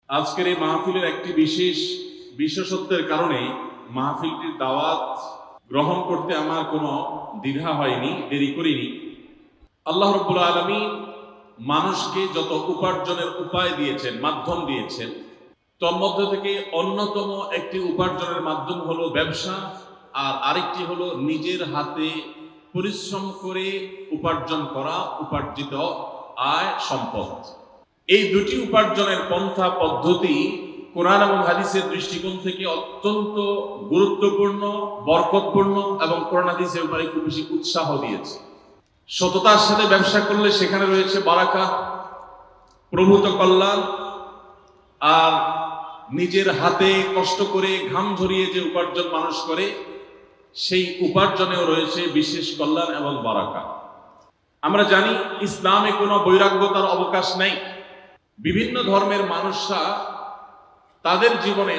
আজকের এই মাহফিলের একটি বিশেষত্বের কারণে মাহফিলটির দাওয়াত গ্রহণ করতে আমার কোনো দ্বিধা হয়নি, দেরি করিনি। আল্লাহ রাব্বুল আলামিন মানুষকে যত উপার্জনের উপায় দিয়েছেন, মাধ্যম দিয়েছেন, তোর মধ্য থেকে অন্যতম একটি উপার্জনের মাধ্যম হলো ব্যবসা, আর আরেকটি হলো নিজের হাতে পরিশ্রম করে উপার্জন করা উপার্জিত আয় সম্পদ। এই দুটি উপার্জনের পন্থা পদ্ধতি কোরআন এবং হাদিসের দৃষ্টিকোণ থেকে অত্যন্ত গুরুত্বপূর্ণ, বরকতপূর্ণ এবং কোরআন হাদিসের ব্যাপারে খুব বেশি উৎসাহ দিয়েছে। সততার সাথে ব্যবসা করলে সেখানে রয়েছে বারাকা, প্রভূত কল্যাণ। আর নিজের হাতে কষ্ট করে ঘাম ঝরিয়ে যে উপার্জন মানুষ করে, সেই উপার্জনেও রয়েছে বিশেষ কল্যাণ এবং বারাকা। আমরা জানি ইসলামে কোনো বৈরাগ্যতার অবকাশ নেই। বিভিন্ন ধর্মের মানুষরা তাদের জীবনে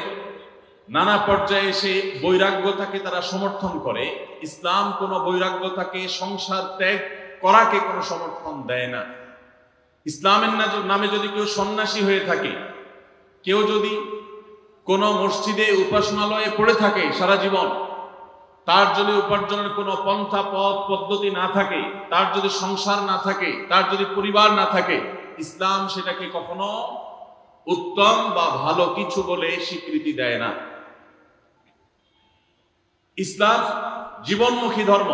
নানা পর্যায়ে এসে বৈরাগ্যতাকে তারা সমর্থন করে। ইসলাম কোনো বৈরাগ্যতাকে, সংসার ত্যাগ করাকে কোনো সমর্থন দেয় না। ইসলামের নামে যদি কেউ সন্ন্যাসী হয়ে থাকে, কেউ যদি কোনো মসজিদে উপাসনালয়ে পড়ে থাকে সারা জীবন, তার যদি উপার্জনের কোনো পন্থা পথ পদ্ধতি না থাকে, তার যদি সংসার না থাকে, তার যদি পরিবার না থাকে, ইসলাম সেটাকে কখনো উত্তম বা ভালো কিছু বলে স্বীকৃতি দেয় না। ইসলাম জীবনমুখী ধর্ম,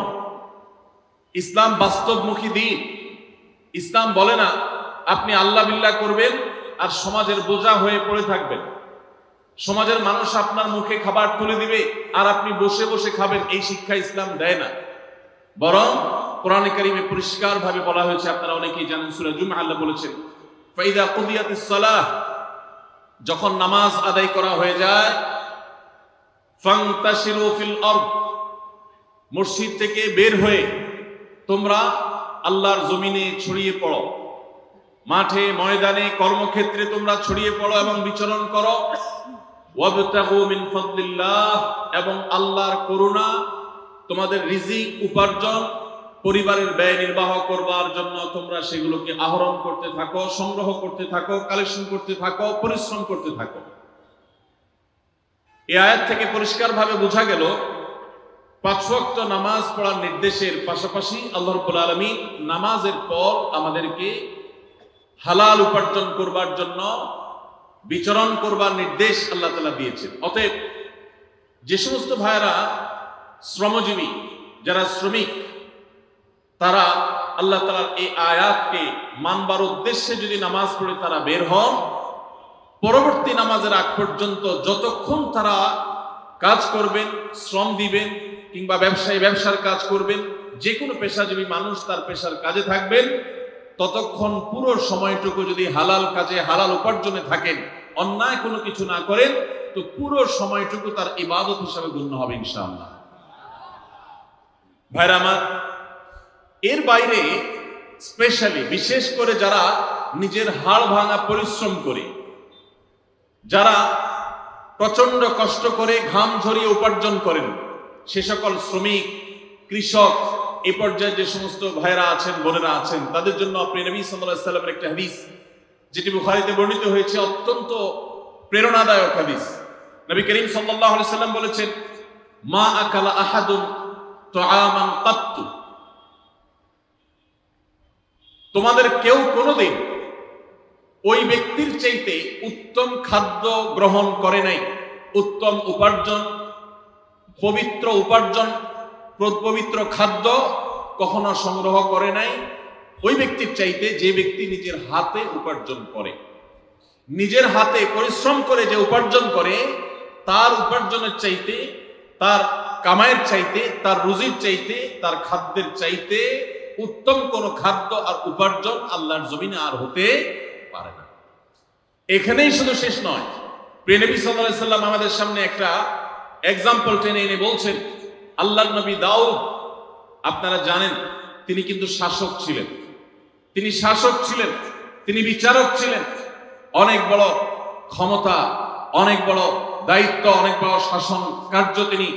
ইসলাম বাস্তবমুখী দিন। ইসলাম বলে না আপনি আল্লাহ বিল্লাহ করবেন আর সমাজের বোঝা হয়ে পড়ে থাকবেন, সমাজের মানুষ আপনার মুখে খাবার তুলে দিবে আর আপনি বসে বসে খাবেন। এই শিক্ষা ইসলাম দেয় না। বরং কোরআনে কারিমে পরিষ্কার ভাবে বলা হয়েছে, আপনারা অনেকেই জানেন, সূরা জুমআ আল্লাহ বলেছেন, ফাইদা কুদিয়াতিস সালাহ, যখন নামাজ আদায় করা হয়ে যায়, ফান্তাশিরু ফিল আরদ, মসজিদ থেকে বের হয়ে তোমরা আল্লাহর জমিনে ছড়িয়ে পড়ো, মাঠে ময়দানে কর্মক্ষেত্রে তোমরা ছড়িয়ে পড়ো এবং বিচরণ করো। ওয়াবতাগু মিন ফাদলিল্লাহ, এবং আল্লাহর করুণা, তোমাদের রিজিক উপার্জন, পরিবারের ব্যয় নির্বাহ করবার জন্য তোমরা সেগুলোকে আহরণ করতে থাকো, সংগ্রহ করতে থাকো, কালেকশন করতে থাকো, পরিশ্রম করতে থাকো। এই আয়াত থেকে পরিষ্কারভাবে বোঝা গেল 5 ওয়াক্ত নামাজ পড়ার নির্দেশের পাশাপাশি আল্লাহ রাব্বুল আলামিন নামাজের পর আমাদেরকে হালাল উপার্জন করবার জন্য বিচরণ করবার নির্দেশ আল্লাহ তাআলা দিয়েছেন। অতএব যে সমস্ত ভাইয়েরা শ্রমজীবী, যারা শ্রমিক, তারা আল্লাহ তাআলার এই আয়াতকে মানবার উদ্দেশ্যে যদি নামাজ পড়ে তারা বের হন, পরবর্তী নামাজের আগ পর্যন্ত যতক্ষণ তারা কাজ করবেন, শ্রম দিবেন, কিংবা ব্যবসায়ী ব্যবসার কাজ করবেন, যে কোনো পেশাজীবী মানুষ তার পেশার কাজে থাকবেন, ততক্ষণ পুরো সময়টুকু যদি হালাল কাজে, হালাল উপার্জনে থাকেন, অন্যায় কোনো কিছু না করেন, তো পুরো সময়টুকু তার ইবাদত হিসাবে গণ্য হবে ইনশাআল্লাহ। ভাইরা আমার, এর বাইরে স্পেশালি বিশেষ করে যারা নিজের হাড় ভাঙা পরিশ্রম করে, যারা প্রচন্ড কষ্ট করে ঘাম ঝরিয়ে উপার্জন করেন, সে সকল শ্রমিক, কৃষক, এই পর্যায়ে যে সমস্ত ভাইরা আছেন, বোনেরা আছেন, তাদের জন্য আপনি নবী সাল্লাল্লাহু আলাইহি সাল্লামের একটা হাদিস, যেটি বুখারীতে বর্ণিত হয়েছে, অত্যন্ত প্রেরণাদায়ক হাদিস। নবী করিম সাল্লাল্লাহু আলাইহি সাল্লাম বলেছেন, মা আকালা আহাদুন তুআমান কাত্তু, তোমাদের কেউ কোনোদিন ওই ব্যক্তির চাইতে উত্তম খাদ্য গ্রহণ করে নাই, উত্তম উপার্জন, পবিত্র উপার্জন, পবিত্র খাদ্য কখনো সংগ্রহ করে নাই ওই ব্যক্তির চাইতে যে ব্যক্তি নিজের হাতে উপার্জন করে। নিজের হাতে পরিশ্রম করে যে উপার্জন করে, তার উপার্জনের চাইতে, তার কামাইয়ের চাইতে, তার রুজির চাইতে, তার খাদ্যের চাইতে উত্তম কোন খাদ্য আর উপার্জন আল্লাহর জমিনে আর হতে পারে না। এখানেই শুধু শেষ নয়, প্রিয় নবী সাল্লাল্লাহু আলাইহি সাল্লাম আমাদের সামনে একটা এক্সাম্পল টেনে এনে বলছেন, আল্লাহর নবী দাউদ, আপনারা জানেন তিনি কিন্তু শাসক ছিলেন, তিনি শাসক ছিলেন, তিনি বিচারক ছিলেন, অনেক বড় ক্ষমতা, অনেক বড় দায়িত্ব, অনেক বড় শাসন কার্য তিনি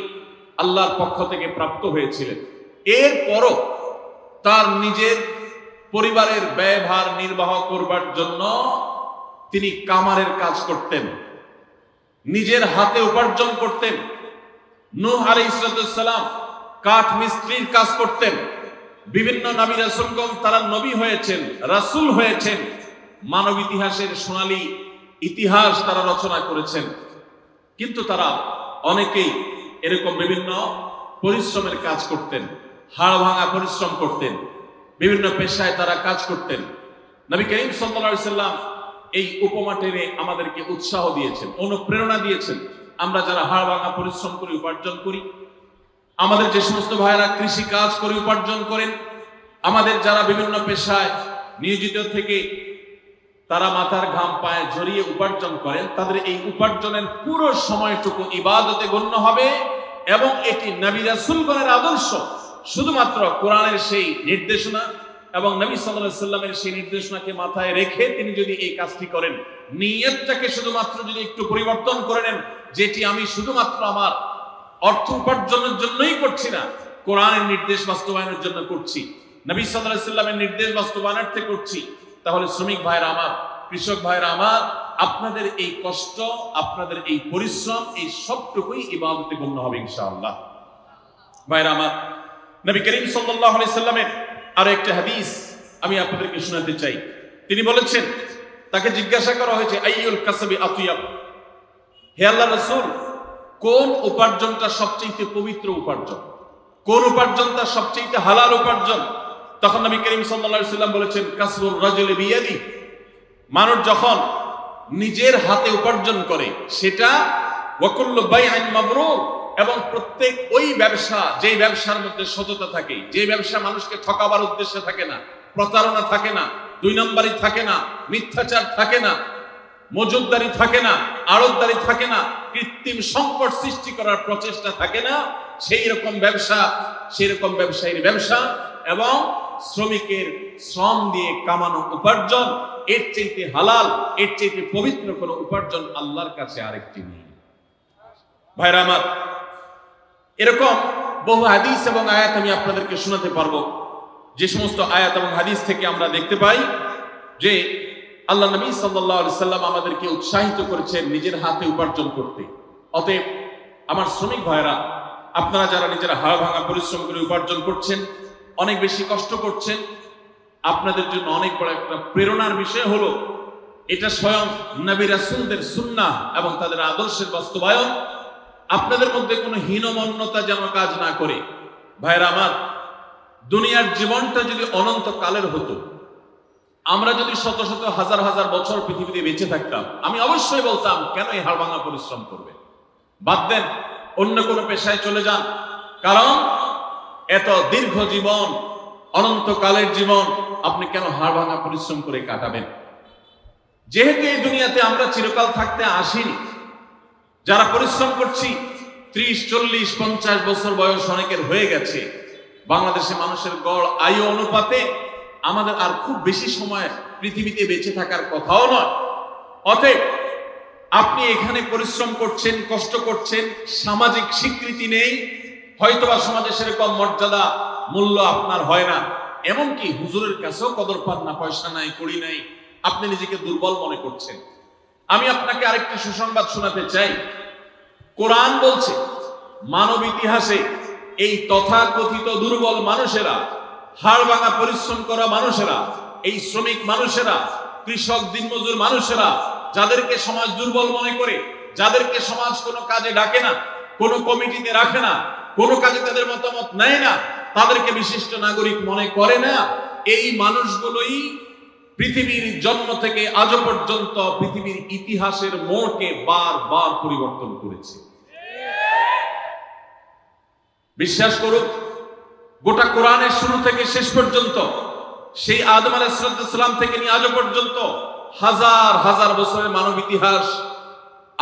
আল্লাহর পক্ষ থেকে প্রাপ্ত হয়েছিলেন। এরপরও তার নিজের পরিবারের ব্যয়ভার নির্বাহ করবার জন্য তিনি কামারের কাজ করতেন, নিজের হাতে উপার্জন করতেন। নূহ আলাইহিস সালাম কাঠ মিস্ত্রির কাজ করতেন। বিভিন্ন নবী রাসূলগণ তারা নবী হয়েছেন, রাসূল হয়েছেন, মানব ইতিহাসের সোনালী ইতিহাস তারা রচনা করেছেন। কিন্তু তারা অনেকেই এরকম বিভিন্ন পরিশ্রমের কাজ করতেন, হাড় ভাঙা পরিশ্রম করতেন, বিভিন্ন পেশায় তারা কাজ করতেন। নবী করিম সাল্লাল্লাহু আলাইহি সাল্লাম এই উপমা টেনে আমাদেরকে উৎসাহ দিয়েছেন, অনুপ্রেরণা দিয়েছেন। আমরা যারা হাড় ভাঙা পরিশ্রম করে উপার্জন করি, আমাদের যে সমস্ত ভাইয়েরা কৃষি কাজ করে উপার্জন করেন, আমাদের যারা বিভিন্ন পেশায় নিয়োজিত থেকে তারা মাথার ঘাম পায়ে ঝরিয়ে উপার্জন করেন, তাদের এই উপার্জনের পুরো সময়টুকু ইবাদতে গণ্য হবে এবং এটি নবী রাসূলগণের আদর্শ। শুধুমাত্র কোরআনের সেই নির্দেশনা এবং নবী সাল্লাল্লাহু আলাইহি সাল্লামের সেই নির্দেশনাকে মাথায় রেখে তিনি যদি এই কাজটি করেন, নিয়তটাকে শুধুমাত্র যদি একটু পরিবর্তন করে নেন, যেটি আমি শুধুমাত্র আমার অর্থ উপার্জনের জন্যই করছি না, কোরআনের নির্দেশ বাস্তবায়নের জন্য করছি, নবী সাল্লাল্লাহু আলাইহি সাল্লামের নির্দেশ বাস্তবায়নার্থে করছি, তাহলে শ্রমিক ভাইরা আমার, কৃষক ভাইরা আমার, আপনাদের এই কষ্ট, আপনাদের এই পরিশ্রম, এই সবটুকুই ইবাদতে গণ্য হবে ইনশাআল্লাহ। ভাইরা আমার, নবী করিম সাল্লাল্লাহু আলাইহি সাল্লামের আর একটা হাদিস আমি আপনাদেরকে শোনাতে চাই। তিনি বলেছেন, তাকে জিজ্ঞাসা করা হয়েছে, আইয়ুল কাসবি আতিয়াব, হে আল্লাহর রাসূল, কোন উপার্জনটা সবচেয়ে পবিত্র উপার্জন, কোন উপার্জনটা সবচেয়ে হালাল উপার্জন? তখন নবী করিম সাল্লাল্লাহু আলাইহি সাল্লাম বলেছেন, কাসবুর রাজুলি বিয়াদি, মানুষ যখন নিজের হাতে উপার্জন করে সেটা, ওয়া কুল্লু বাইইন মাবরুর, এবং প্রত্যেক ওই ব্যবসা, যে ব্যবসার মধ্যে সততা থাকে, যে ব্যবসা মানুষকে ঠকাবার উদ্দেশ্যে থাকে না, প্রতারণা থাকে না, দুই নম্বরই থাকে না, মিথ্যাচার থাকে না, মজুদদারি থাকে না, আড়তদারি থাকে না, কৃত্রিম সংকট সৃষ্টি করার প্রচেষ্টা থাকে না, সেই রকম ব্যবসা, সেই রকম ব্যবসায়ীর ব্যবসা এবং শ্রমিকের শ্রম দিয়ে কামানো উপার্জন, এর চাইতে হালাল, এর চাইতে পবিত্র কোনো উপার্জন আল্লাহর কাছে আরেকটি নেই। ভাইরা আমার, এরকম বহু হাদিস এবং আয়াত আমি আপনাদেরকে শোনাতে পারবো, যে সমস্ত আয়াত এবং হাদিস থেকে আমরা দেখতে পাই যে আল্লাহ নবী সাল্লাল্লাহু আলাইহি সাল্লাম আমাদেরকে উৎসাহিত করেছেন নিজের হাতে উপার্জন করতে। অতএব আমার শ্রমিক ভাইরা, আপনারা যারা নিজেরা হাড় ভাঙা পরিশ্রম করে উপার্জন করছেন, অনেক বেশি কষ্ট করছেন, আপনাদের জন্য অনেক বড় একটা প্রেরণার বিষয় হলো, এটা স্বয়ং নবী রাসূলদের সুন্নাহ এবং তাদের আদর্শের বাস্তবায়ন। আপনাদের মধ্যে কোনো হীনমন্যতা যেন কাজ না করে। ভাইরা আমার, দুনিয়ার জীবনটা যদি অনন্ত কালের হতো, আমরা যদি শত শত হাজার হাজার বছর পৃথিবীতে বেঁচে থাকতাম, আমি অবশ্যই বলতাম, কেন এই হাড় ভাঙা পরিশ্রম করবে? বাদ দেন, অন্য কোনো পেশায় চলে যান। কারণ এত দীর্ঘ জীবন, অনন্তকালের জীবন, আপনি কেন হাড় ভাঙা পরিশ্রম করে কাটাবেন? যেহেতু এই দুনিয়াতে আমরা চিরকাল থাকতে আসিনি, যারা পরিশ্রম করছি 30, 40, 50 বছর বয়স অনেকের হয়ে গেছে। বাংলাদেশে মানুষের গড় আয়ু অনুপাতে আমাদের আর খুব বেশি সময় পৃথিবীতে বেঁচে থাকার কথাও নয়। অতএব আপনি এখানে পরিশ্রম করছেন, কষ্ট করছেন, সামাজিক স্বীকৃতি নেই, হয়তোবা সমাজে সেরকম মর্যাদা মূল্য আপনার হয় না, এমনকি হুজুরের কাছেও কদর পান না, পয়সা নাই, কড়ি নাই, আপনি নিজেকে দুর্বল মনে করছেন। আমি আপনাকে আরেকটি সুসংবাদ শোনাতে চাই। কোরআন বলছে, মানব ইতিহাসে এই তথাকথিত দুর্বল মানুষেরা, হাড় ভাঙা পরিশ্রম করা মানুষেরা, এই শ্রমিক মানুষেরা, কৃষক, দিনমজুর মানুষেরা, যাদেরকে সমাজ দুর্বল মনে করে, যাদেরকে সমাজ কোনো কাজে ডাকে না, কোনো কমিটিতে রাখে না, কোনো কাজে তাদের মতামত নেয় না, তাদেরকে বিশিষ্ট নাগরিক মনে করে না, এই মানুষগুলোই পৃথিবীর জন্ম থেকে আজ পর্যন্ত পৃথিবীর ইতিহাসের মোড়কে বারবার পরিবর্তন করেছে। বিশ্বাস করুন, গোটা কোরআনের শুরু থেকে শেষ পর্যন্ত, সেই আদম আলাইহিস সালাম থেকে নিয়ে আজ পর্যন্ত হাজার হাজার বছরের মানব ইতিহাস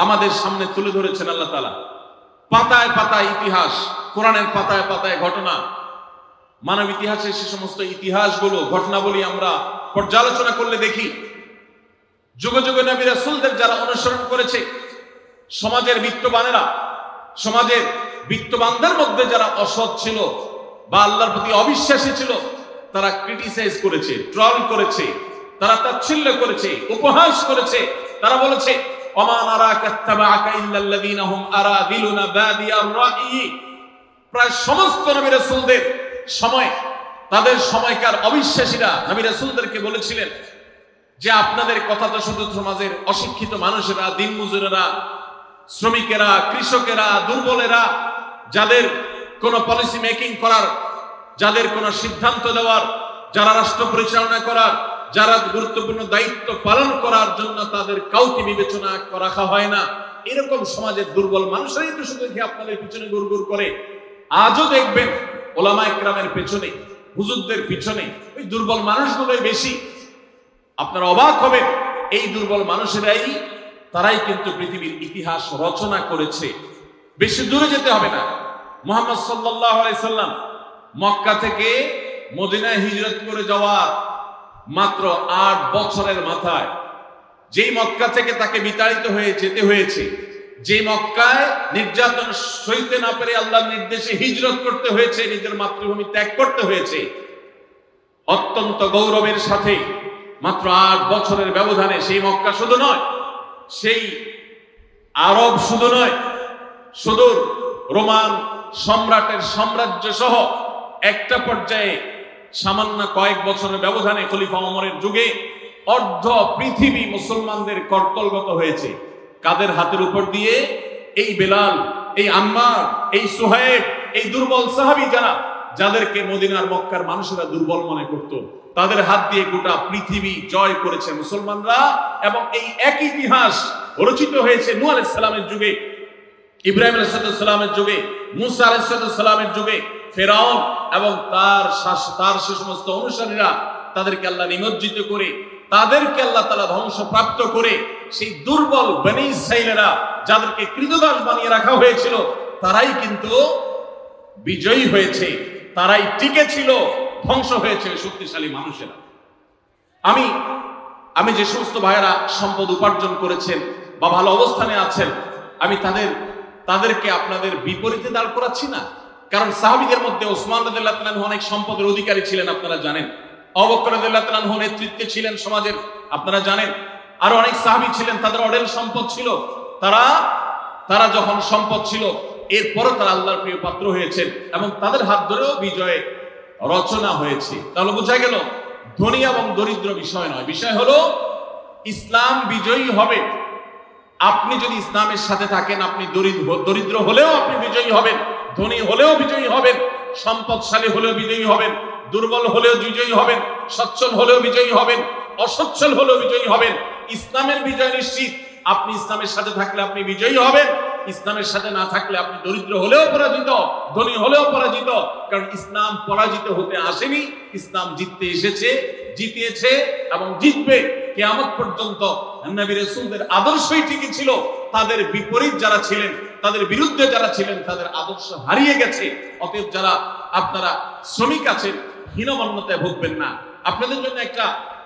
আমাদের সামনে তুলে ধরেছেন আল্লাহ তাআলা। পাতায় পাতায় ইতিহাস, কোরআনের পাতায় পাতায় ঘটনা, মানব ইতিহাসের সে সমস্ত ইতিহাসগুলো, ঘটনাবলী আমরা পর্যালোচনা করলে দেখি, যুগে যুগে নবী রাসূলদের যারা অনুসরণ করেছে, সমাজের বিত্তবানেরা, সমাজের বিত্তবানদের মধ্যে যারা অসৎ ছিল বা আল্লাহর প্রতি অবিশ্বাসী ছিল, তারা ক্রিটিসাইজ করেছে, ট্রল করেছে, তারা তাচ্ছিল্য করেছে, উপহাস করেছে। তারা বলেছে ওমা নারাকা ইত্তাবাআকা ইল্লাল্লাযীনা হুম আরাযিলুনা বাদিয়ার রাই। প্রায় সমস্ত নবী রাসূলদের সময়, তাদের সময়কার অবিশ্বাসীরা নবী রাসূলদেরকে বলেছিলেন যে আপনাদের কথা তো শুধু সমাজের অশিক্ষিত মানুষেরা, দিনমজুরেরা, শ্রমিকেরা, কৃষকেরা, দুর্বলেরা, যাদের কোনো পলিসি মেকিং করার, যাদের কোনো সিদ্ধান্ত দেওয়ার, যারা রাষ্ট্র পরিচালনা করার, যারা গুরুত্বপূর্ণ দায়িত্ব পালন করার জন্য তাদের কাউকে বিবেচনা রাখা হয় না, এরকম সমাজের দুর্বল মানুষরাই তো শুধু আপনাদের পিছনে গুড়গুড় করে। আজও দেখবেন ওলামা ইকরামের পেছনে, হুজুরদের পিছনে ওই দুর্বল মানুষগুলোই বেশি। আপনারা অবাক হবেন, এই দুর্বল মানুষেরাই, তারাই কিন্তু পৃথিবীর ইতিহাস রচনা করেছে। বেশি দূরে যেতে হবে না, মুহাম্মদ সাল্লাল্লাহু আলাইহি সাল্লাম মক্কা থেকে মদিনায় হিজরত করে যাওয়ার মাত্র 8 বছরের মাথায়, যেই মক্কা থেকে তাকে বিতাড়িত হয়ে যেতে হয়েছে, যে মক্কায় নির্যাতন সইতে না পেরে আল্লাহর নির্দেশে হিজরত করতে হয়েছে, নিজের মাতৃভূমি ত্যাগ করতে হয়েছে, অত্যন্ত গৌরবের সাথে মাত্র 8 বছরের ব্যবধানে সেই মক্কা শুধু নয়, সেই আরব শুধু নয়, সুদূর রোমান সম্রাটের সাম্রাজ্য সহ একটা পর্যায়ে সামান্য কয়েক বছরের ব্যবধানে খলিফা ওমরের যুগে অর্ধ পৃথিবী মুসলমানদের কর্তলগত হয়েছে। কাদের হাতের উপর দিয়ে? এই বেলাল, এই আম্মার, এই সুহাইব, এই দুর্বল সাহাবী, যাদেরকে মদিনার মক্কার মানুষেরা দুর্বল মনে করত, তাদের হাত দিয়ে গোটা পৃথিবী জয় করেছে মুসলমানরা। এবং এই এক ইতিহাস রচিত হয়েছে নূহ আলাইহিস সালামের যুগে, ইব্রাহিম আলাইহিস সালামের যুগে, মুসা আলাইহিস সালামের যুগে। ফেরাউন এবং তার সে সমস্ত অনুসারীরা, তাদেরকে আল্লাহ নিমজ্জিত করে, তাদেরকে আল্লাহ তাআলা ধ্বংসপ্রাপ্ত করে, সেই দুর্বল বনী ইসরাঈলেরা, যাদেরকে কৃতদাস বানিয়ে রাখা হয়েছিল, তারাই কিন্তু বিজয়ী হয়েছে, তারাই টিকে ছিল, ধ্বংস হয়েছে শক্তিশালী মানুষেরা। আমি যে সমস্ত ভাইয়েরা সম্পদ উপার্জন করেছেন বা ভালো অবস্থানে আছেন, আমি তাদেরকে আপনাদের বিপরীতে দাঁড় করাচ্ছি না। কারণ সাহাবীদের মধ্যে ওসমান রাদিয়াল্লাহু তাআলা অনেক সম্পদের অধিকারী ছিলেন, আপনারা জানেন। আবু বকর রাদিয়াল্লাহু তাআলা নেতৃত্বে ছিলেন সমাজের, আপনারা জানেন। আরো অনেক সাহাবী ছিলেন, তাদের অঢেল সম্পদ ছিল। তারা যখন সম্পদ ছিল, এরপরও তারা আল্লাহর প্রিয় পাত্র হয়েছেন এবং তাদের হাত ধরেও বিজয় রচনা হয়েছে। তাহলে বোঝা গেল ধনী এবং দরিদ্র বিষয় নয়, বিষয় হলো ইসলাম বিজয়ী হবে। আপনি যদি ইসলামের সাথে থাকেন, আপনি দরিদ্র হলেও আপনি বিজয়ী হবেন, ধনী হলেও বিজয়ী হবেন, সম্পদশালী হলেও বিজয়ী হবেন, দুর্বল হলেও বিজয়ী হবেন, সচ্ছল হলেও বিজয়ী হবেন, অসচ্ছল হলেও বিজয়ী হবেন। ইসলামের বিজয় নিশ্চিত। আপনি ইসলামের সাথে থাকলে আপনি বিজয়ী হবেন, ইসলামের সাথে না থাকলে আপনি দরিদ্র হলেও পরাজিত, ধনী হলেও পরাজিত। কারণ ইসলাম পরাজিত হতে আসেনি, ইসলাম জিততে এসেছে, জিতিয়েছে এবং জিতবে কিয়ামত পর্যন্ত। নবী রাসূলদের আদর্শই ঠিকই ছিল, তাদের বিপরীত যারা ছিলেন, তাদের বিরুদ্ধে যারা ছিলেন, তাদের আদর্শ হারিয়ে গেছে। অতএব যারা আপনারা শ্রমিক আছেন, হীনমন্যতায় ভুগবেন না। আপনাদের জন্য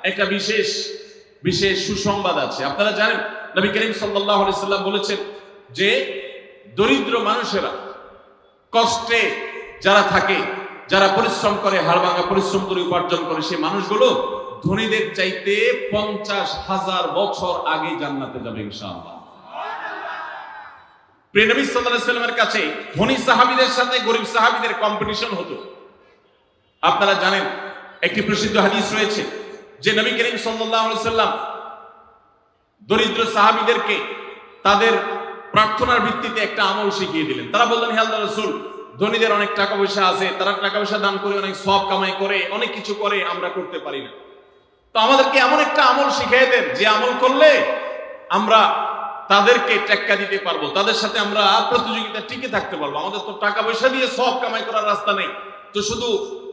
একটা বিশেষ সুসংবাদ আছে। আপনারা জানেন নবী করিম সাল্লাল্লাহু আলাইহি সাল্লাম বলেছেন যে দরিদ্র মানুষেরা, কষ্টে যারা থাকে, যারা পরিশ্রম করে, হাড়ভাঙা পরিশ্রম করে উপার্জন করে, সেই মানুষগুলো ধনীদের চাইতে 50,000 বছর আগে জান্নাতে যাবে ইনশাআল্লাহ। প্রিয় নবী সাল্লাল্লাহু আলাইহি সাল্লামের কাছে ধনী সাহাবীদের সাথে গরীব সাহাবীদের কম্পিটিশন হতো। আপনারা জানেন একটি প্রসিদ্ধ হাদিস রয়েছে যে নবী করিম সাল্লাল্লাহু আলাইহি সাল্লাম দরিদ্র সাহাবীদেরকে তাদের প্রার্থনার ভিত্তিতে একটা আমল শিখিয়ে দিলেন। তারা বললেন, হে আল্লাহর রাসূল, ধনীদের অনেক টাকা পয়সা আছে, তারা টাকা পয়সা দান করে অনেক সওয়াব কামাই করে, অনেক কিছু করে, আমরা করতে পারি না। তো আমাদেরকে এমন একটা আমল শিখিয়ে দেন যে আমল করলে আমরা তাদেরকে টেক্কা দিতে পারবো, তাদের সাথে আমরা প্রতিযোগিতা টিকে থাকতে পারবো। আমাদের তো টাকা পয়সা দিয়ে সওয়াব কামাই করার রাস্তা নেই, তো শুধু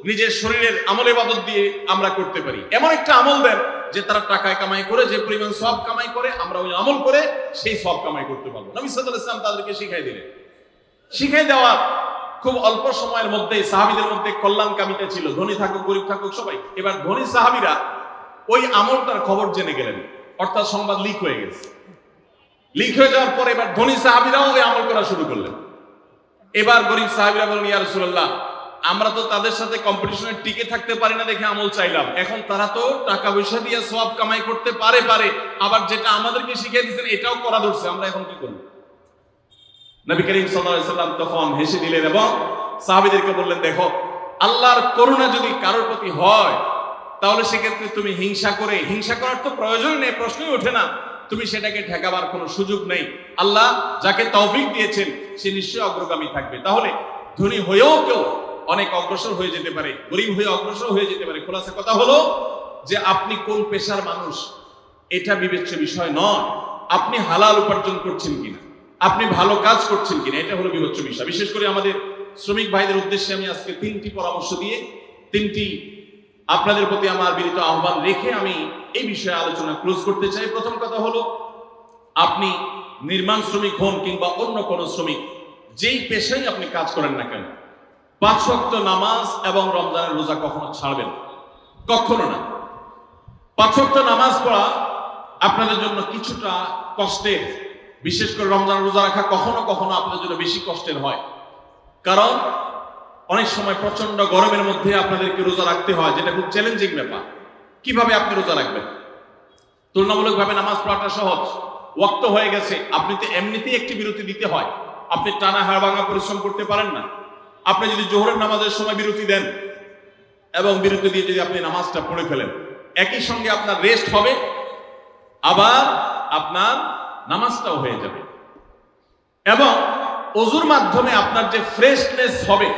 নিজের শরীরের আমল ইবাদত দিয়ে আমরা করতে পারি। এমন একটা আমল দেন যে তারা টাকায় কামাই করে যে পরিমাণ সওয়াব কামাই করে, আমরা ওই আমল করে সেই সওয়াব কামাই করতে পারবো। নবী সাল্লাল্লাহু আলাইহি ওয়াসাল্লাম তাদেরকে শিখিয়ে দিলেন। শিখিয়ে দেওয়া খুব অল্প সময়ের মধ্যে সাহাবীদের মধ্যে কল্যাণকামিতা ছিল, ধনী থাকুক গরিব থাকুক সবাই। এবার ধনী সাহাবীরা ওই আমলটার খবর জেনে গেলেন, অর্থাৎ সংবাদ লিক হয়ে গেছে। লিক হয়ে যাওয়ার পরে এবার ধনী সাহাবীরাও ওই আমল করা শুরু করলেন। এবার গরিব সাহাবীরা বললেন, ইয়া রাসূলুল্লাহ, আমরা তো তাদের সাথে কম্পিটিশনে টিকে থাকতে পারি না দেখে আমল চাইলাম। এখন তারা তো টাকা পয়সা দিয়ে সওয়াব কামাই করতে পারে, আবার যেটা আমাদেরকে শিখিয়ে দিয়েছেন এটাও করা ধরছে, আমরা এখন কি করব? নবী করিম সাল্লাল্লাহু আলাইহি ওয়াসাল্লাম তখন হেসে দিলেন এবং সাহাবীদেরকে বললেন, দেখো, আল্লাহর করুণা যদি কারোর প্রতি হয় তাহলে সেক্ষেত্রে তুমি হিংসা করার তো প্রয়োজন নেই, প্রশ্নই ওঠে না। তুমি সেটাকে ঠেকাবার কোনো সুযোগ নেই। আল্লাহ যাকে তৌফিক দিয়েছেন সে নিশ্চয়ই অগ্রগামী থাকবে। তাহলে ধনী হয়েও কেউ অনেক অগ্রসর হয়ে যেতে পারে, গরিব হয়ে অগ্রসর হয়ে যেতে পারে। খোলাসা কথা হলো যে আপনি কোন পেশার মানুষ এটা বিবেচ্য বিষয় নয়, আপনি হালাল উপার্জন করছেন কিনা, আপনি ভালো কাজ করছেন কিনা, এটা হলো বিবেচ্য বিষয়। বিশেষ করে আমাদের শ্রমিক ভাইদের উদ্দেশ্যে আমি আজকে 3টি পরামর্শ দিয়ে 3টি আপনাদের প্রতি আমার বিনীত আহ্বান রেখে আমি এই বিষয়ে আলোচনা ক্লোজ করতে চাই। প্রথম কথা হলো, আপনি নির্মাণ শ্রমিক হন কিংবা অন্য কোন শ্রমিক, যেই পেশায় আপনি কাজ করেন না কেন, 5 ওয়াক্ত নামাজ এবং রমজানের রোজা কখনো ছাড়বেন, কখনো না। 5 ওয়াক্ত নামাজ পড়া আপনাদের জন্য কিছুটা কষ্টের, বিশেষ করে রমজান রোজা রাখা কখনো কখনো আপনাদের জন্য বেশি কষ্টের হয়। কারণ অনেক সময় প্রচন্ড গরমের মধ্যে আপনাদেরকে রোজা রাখতে হয়, যেটা খুব চ্যালেঞ্জিং ব্যাপার। কিভাবে আপনি রোজা রাখবেন? তুলনামূলকভাবে নামাজ পড়াটা সহজ, ওয়াক্ত হয়ে গেছে, আপনি তো এমনিতেই একটি বিরতি দিতে হয়, আপনি টানা হাড় ভাঙা পরিশ্রম করতে পারেন না। আপনি যদি জোহরের নামাজের সময় বিরতি দেন এবং বিরতি দিয়ে যদি আপনি নামাজটা পড়ে ফেলেন, একই সঙ্গে আপনার রেস্ট হবে, আবার আপনার নামাজটাও হয়ে যাবে এবং ওযুর মাধ্যমে আপনার যে ফ্রেশনেস হবে,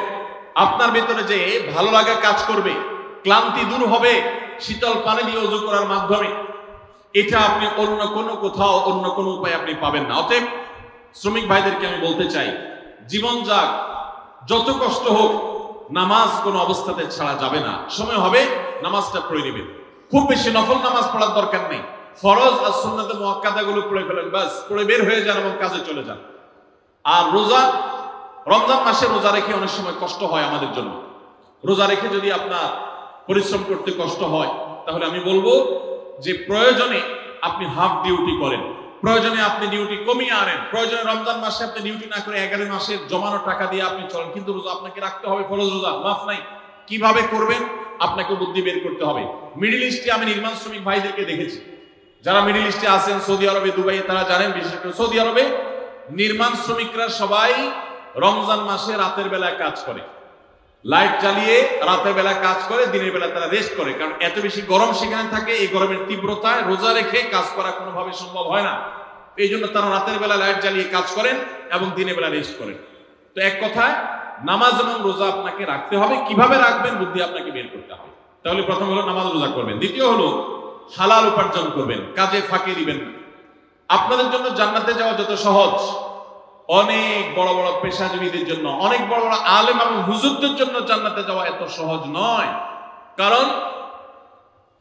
আপনার ভিতরে যে ভালো লাগা কাজ করবে, ক্লান্তি দূর হবে শীতল পানি দিয়ে ওযু করার মাধ্যমে, এটা আপনি অন্য কোনো কোথাও অন্য কোনো উপায় আপনি পাবেন না। অতএব শ্রমিক ভাইদেরকে আমি বলতে চাই, জীবন যাক যত কষ্ট হোক, নামাজ কোনো অবস্থাতে ছাড়া যাবে না। সময় হবে নামাজটা পড়ে নেবেন। খুব বেশি নফল নামাজ পড়ার দরকার নেই, ফরজ আর সুন্নাতে মুআক্কাদাগুলো পড়ে ফেলেন, বাস পড়ে বের হয়ে যান এবং কাজে চলে যান। আর রোজা, রমজান মাসে রোজা রেখে অনেক সময় কষ্ট হয় আমাদের জন্য। রোজা রেখে যদি আপনার পরিশ্রম করতে কষ্ট হয়, তাহলে আমি বলবো যে প্রয়োজনে আপনি হাফ ডিউটি করেন, প্রয়োজনে আপনি ডিউটি কমিয়ে আনেন, প্রয়োজনে রমজান মাসে আপনি ডিউটি না করে 11 মাসের জমানো টাকা দিয়ে আপনি চলেন, কিন্তু রোজা আপনাকে রাখতে হবে, ফরজ রোজা, মাফ নাই। কিভাবে করবেন আপনাকে বুদ্ধি বের করতে হবে। মিডল ইস্টে আমি নির্মাণ শ্রমিক ভাইদেরকে দেখেছি, যারা মিডল ইস্টে আছেন, সৌদি আরবে, দুবাই, তারা জানেন। বিশেষ করে সৌদি আরবে নির্মাণ শ্রমিকরা সবাই রমজান মাসে রাতের বেলায় কাজ করে, লাইট জ্বালিয়ে রাতের বেলা কাজ করে, দিনের বেলা তারা রেস্ট করে। কারণ এত বেশি গরম সেখানে থাকে, এই গরমের তীব্রতায় রোজা রেখে কাজ করা কোনোভাবে সম্ভব হয় না। এই জন্য তারা রাতের বেলা লাইট জ্বালিয়ে কাজ করেন এবং দিনের বেলা রেস্ট করেন। তো এক কথায় নামাজ এবং রোজা আপনাকে রাখতে হবে। কিভাবে রাখবেন বুদ্ধি আপনাকে বের করতে হবে। তাহলে প্রথম হলো নামাজ রোজা করবেন, দ্বিতীয় হলো হালাল উপার্জন করবেন, কাজে ফাঁকি দিবেন না। আপনাদের জন্য জান্নাতে যাওয়া যত সহজ, অনেক বড় বড় পেশাজীবীদের জন্য, অনেক বড় বড় আলেম এবং হুজুরদের জন্য জান্নাতে যাওয়া এত সহজ নয়। কারণ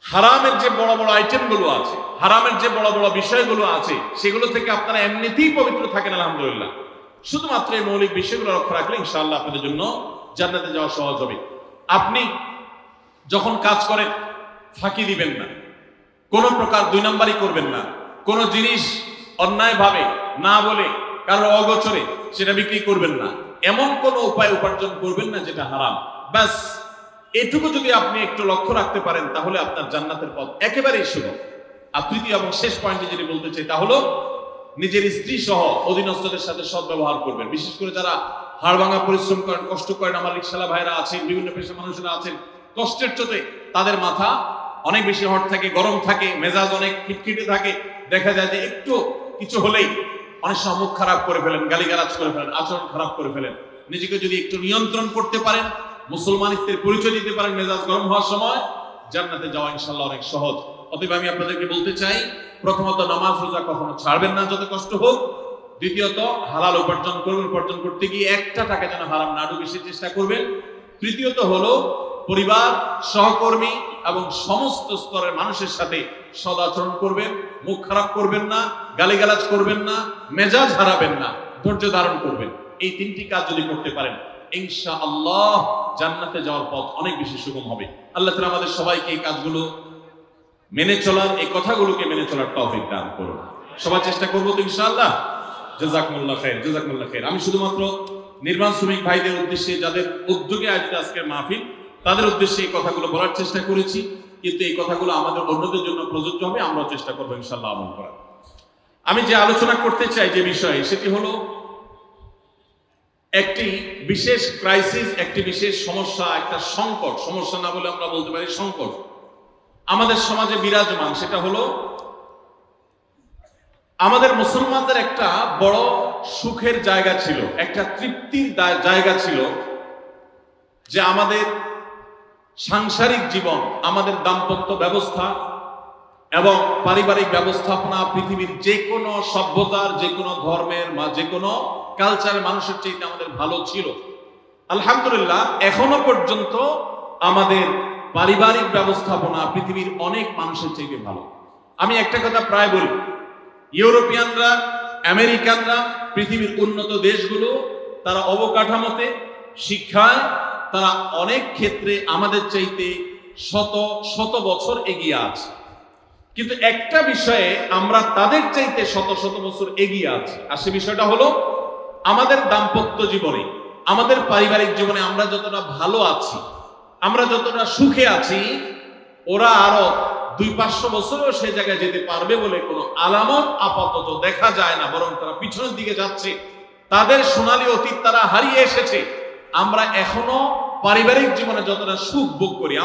হারামের যে বড় বড় আইটেমগুলো আছে, হারামের যে বড় বড় বিষয়গুলো আছে, সেগুলো থেকে আপনারা এমনিতেই পবিত্র থাকেন আলহামদুলিল্লাহ। শুধুমাত্র এই মৌলিক বিষয়গুলো লক্ষ্য রাখলে ইনশাআল্লাহ আপনাদের জন্য জান্নাতে যাওয়া সহজ হবে। আপনি যখন কাজ করেন ফাঁকি দিবেন না, কোনো প্রকার 2 নাম্বারই করবেন না, কোনো জিনিস অন্যায়ভাবে না বলে কারো অগোচরে সেটা বিক্রি করবেন না, এমন কোন উপায় উপার্জন করবেন না যেটা হারাম। ব্যাস এটুকু যদি আপনি একটু লক্ষ্য রাখতে পারেন, তাহলে আপনার জান্নাতের পথ একেবারেই সুগম। আর তৃতীয় এবং শেষ পয়েন্টে যেটি বলতে চাই তা হলো নিজের স্ত্রী সহ অধীনস্থদের সাথে সদ্ব্যবহার করবেন। বিশেষ করে যারা হাড় ভাঙা পরিশ্রম করেন, কষ্ট করেন, আমার রিকশালা ভাইরা আছেন, বিভিন্ন পেশার মানুষরা আছেন, কষ্টের চোটে তাদের মাথা অনেক বেশি হট থাকে, গরম থাকে, মেজাজ অনেক খিটখিটে থাকে। দেখা যায় যে একটু কিছু হলেই অনেক সময় মুখ খারাপ করে ফেলেন, গালিগালাজ করে ফেলেন, আচরণ খারাপ করে ফেলেন। নিজেকে যদি একটু নিয়ন্ত্রণ করতে পারেন, মুসলমানিত্বের পরিচয় দিতে পারেন মেজাজ গরম হওয়ার সময়, জান্নাতে যাওয়া ইনশাআল্লাহ অনেক সহজ। অতএব আমি আপনাদেরকে বলতে চাই, প্রথমত নামাজ রোজা কখনো ছাড়বেন না যত কষ্ট হোক। দ্বিতীয়ত হালাল উপার্জন করবেন, উপার্জন করতে গিয়ে একটা টাকা যেন হারাম না ঢুকে সে চেষ্টা করবেন। তৃতীয়ত হলো পরিবার, সহকর্মী এবং সমস্ত স্তরের মানুষের সাথে সদাচরণ করবেন, মুখ খারাপ করবেন না, গালিগালাজ করবেন না, মেজাজ হারাবেন না, ধৈর্য ধারণ করবেন। এই 3টি কাজ যদি করতে পারেন ইনশাআল্লাহ জান্নাতে যাওয়ার পথ অনেক বেশি সুগম হবে। আল্লাহ তাআলা আমাদের সবাইকে এই কাজগুলো মেনে চলার, এই কথাগুলোকে মেনে চলার তৌফিক দান করুন। সবাই চেষ্টা করবো তো ইনশাআল্লাহ। জাযাকুমুল্লাহ খাইর, জাযাকুমুল্লাহ খাইর। আমি শুধুমাত্র নির্মাণ শ্রমিক ভাইদের উদ্দেশ্যে, যাদের উদ্যোগে আজকের মাহফিল, তাদের উদ্দেশ্যে এই কথাগুলো বলার চেষ্টা করেছি। কিন্তু এই কথাগুলো আমাদের অন্যদের জন্য প্রযোজ্য হবে, আমরা চেষ্টা করবো ইনশাআল্লাহ আমল করার। আমি যে আলোচনা করতে চাই যে বিষয়ে, সেটি হলো একটি বিশেষ ক্রাইসিস, একটি বিশেষ সমস্যা, একটা সংকট, সমস্যা না বলে আমরা বলতে পারি সংকট আমাদের সমাজে বিরাজমান। সেটা হলো আমাদের মুসলমানদের একটা বড় সুখের জায়গা ছিল, একটা তৃপ্তির জায়গা ছিল, যে আমাদের সাংসারিক জীবন, আমাদের দাম্পত্য ব্যবস্থা এবং পারিবারিক ব্যবস্থাপনা পৃথিবীর যে কোনো সভ্যতার, যে কোনো ধর্মের, যে কোনো কালচারের মানুষের চাইতে আমাদের ভালো ছিল। আলহামদুলিল্লাহ, এখনো পর্যন্ত আমাদের পারিবারিক ব্যবস্থাপনা পৃথিবীর অনেক মানুষের চাইতে ভালো। আমি একটা কথা প্রায় বলি, ইউরোপিয়ানরা, আমেরিকানরা, পৃথিবীর উন্নত দেশগুলো, তারা অবকাঠামোতে, শিক্ষায়, তারা অনেক ক্ষেত্রে আমাদের চাইতে শত শত বছর এগিয়ে আছে। কিন্তু একটা বিষয়ে আমরা তাদের চাইতে শত শত বছর এগিয়ে আছি, আর সে বিষয়টা হলো আমাদের দাম্পত্য জীবনে, আমাদের পারিবারিক জীবনে আমরা যতটা ভালো আছি, আমরা যতটা সুখে আছি, ওরা আরো 200-500 বছরও সে জায়গায় যেতে পারবে বলে কোনো আলামত আপাতত দেখা যায় না, বরং তারা পিছনের দিকে যাচ্ছে। তাদের সোনালী অতীত তারা হারিয়ে এসেছে। আমরা এখনো পারিবারিক জীবনে যতটা সুখ ভোগ করি,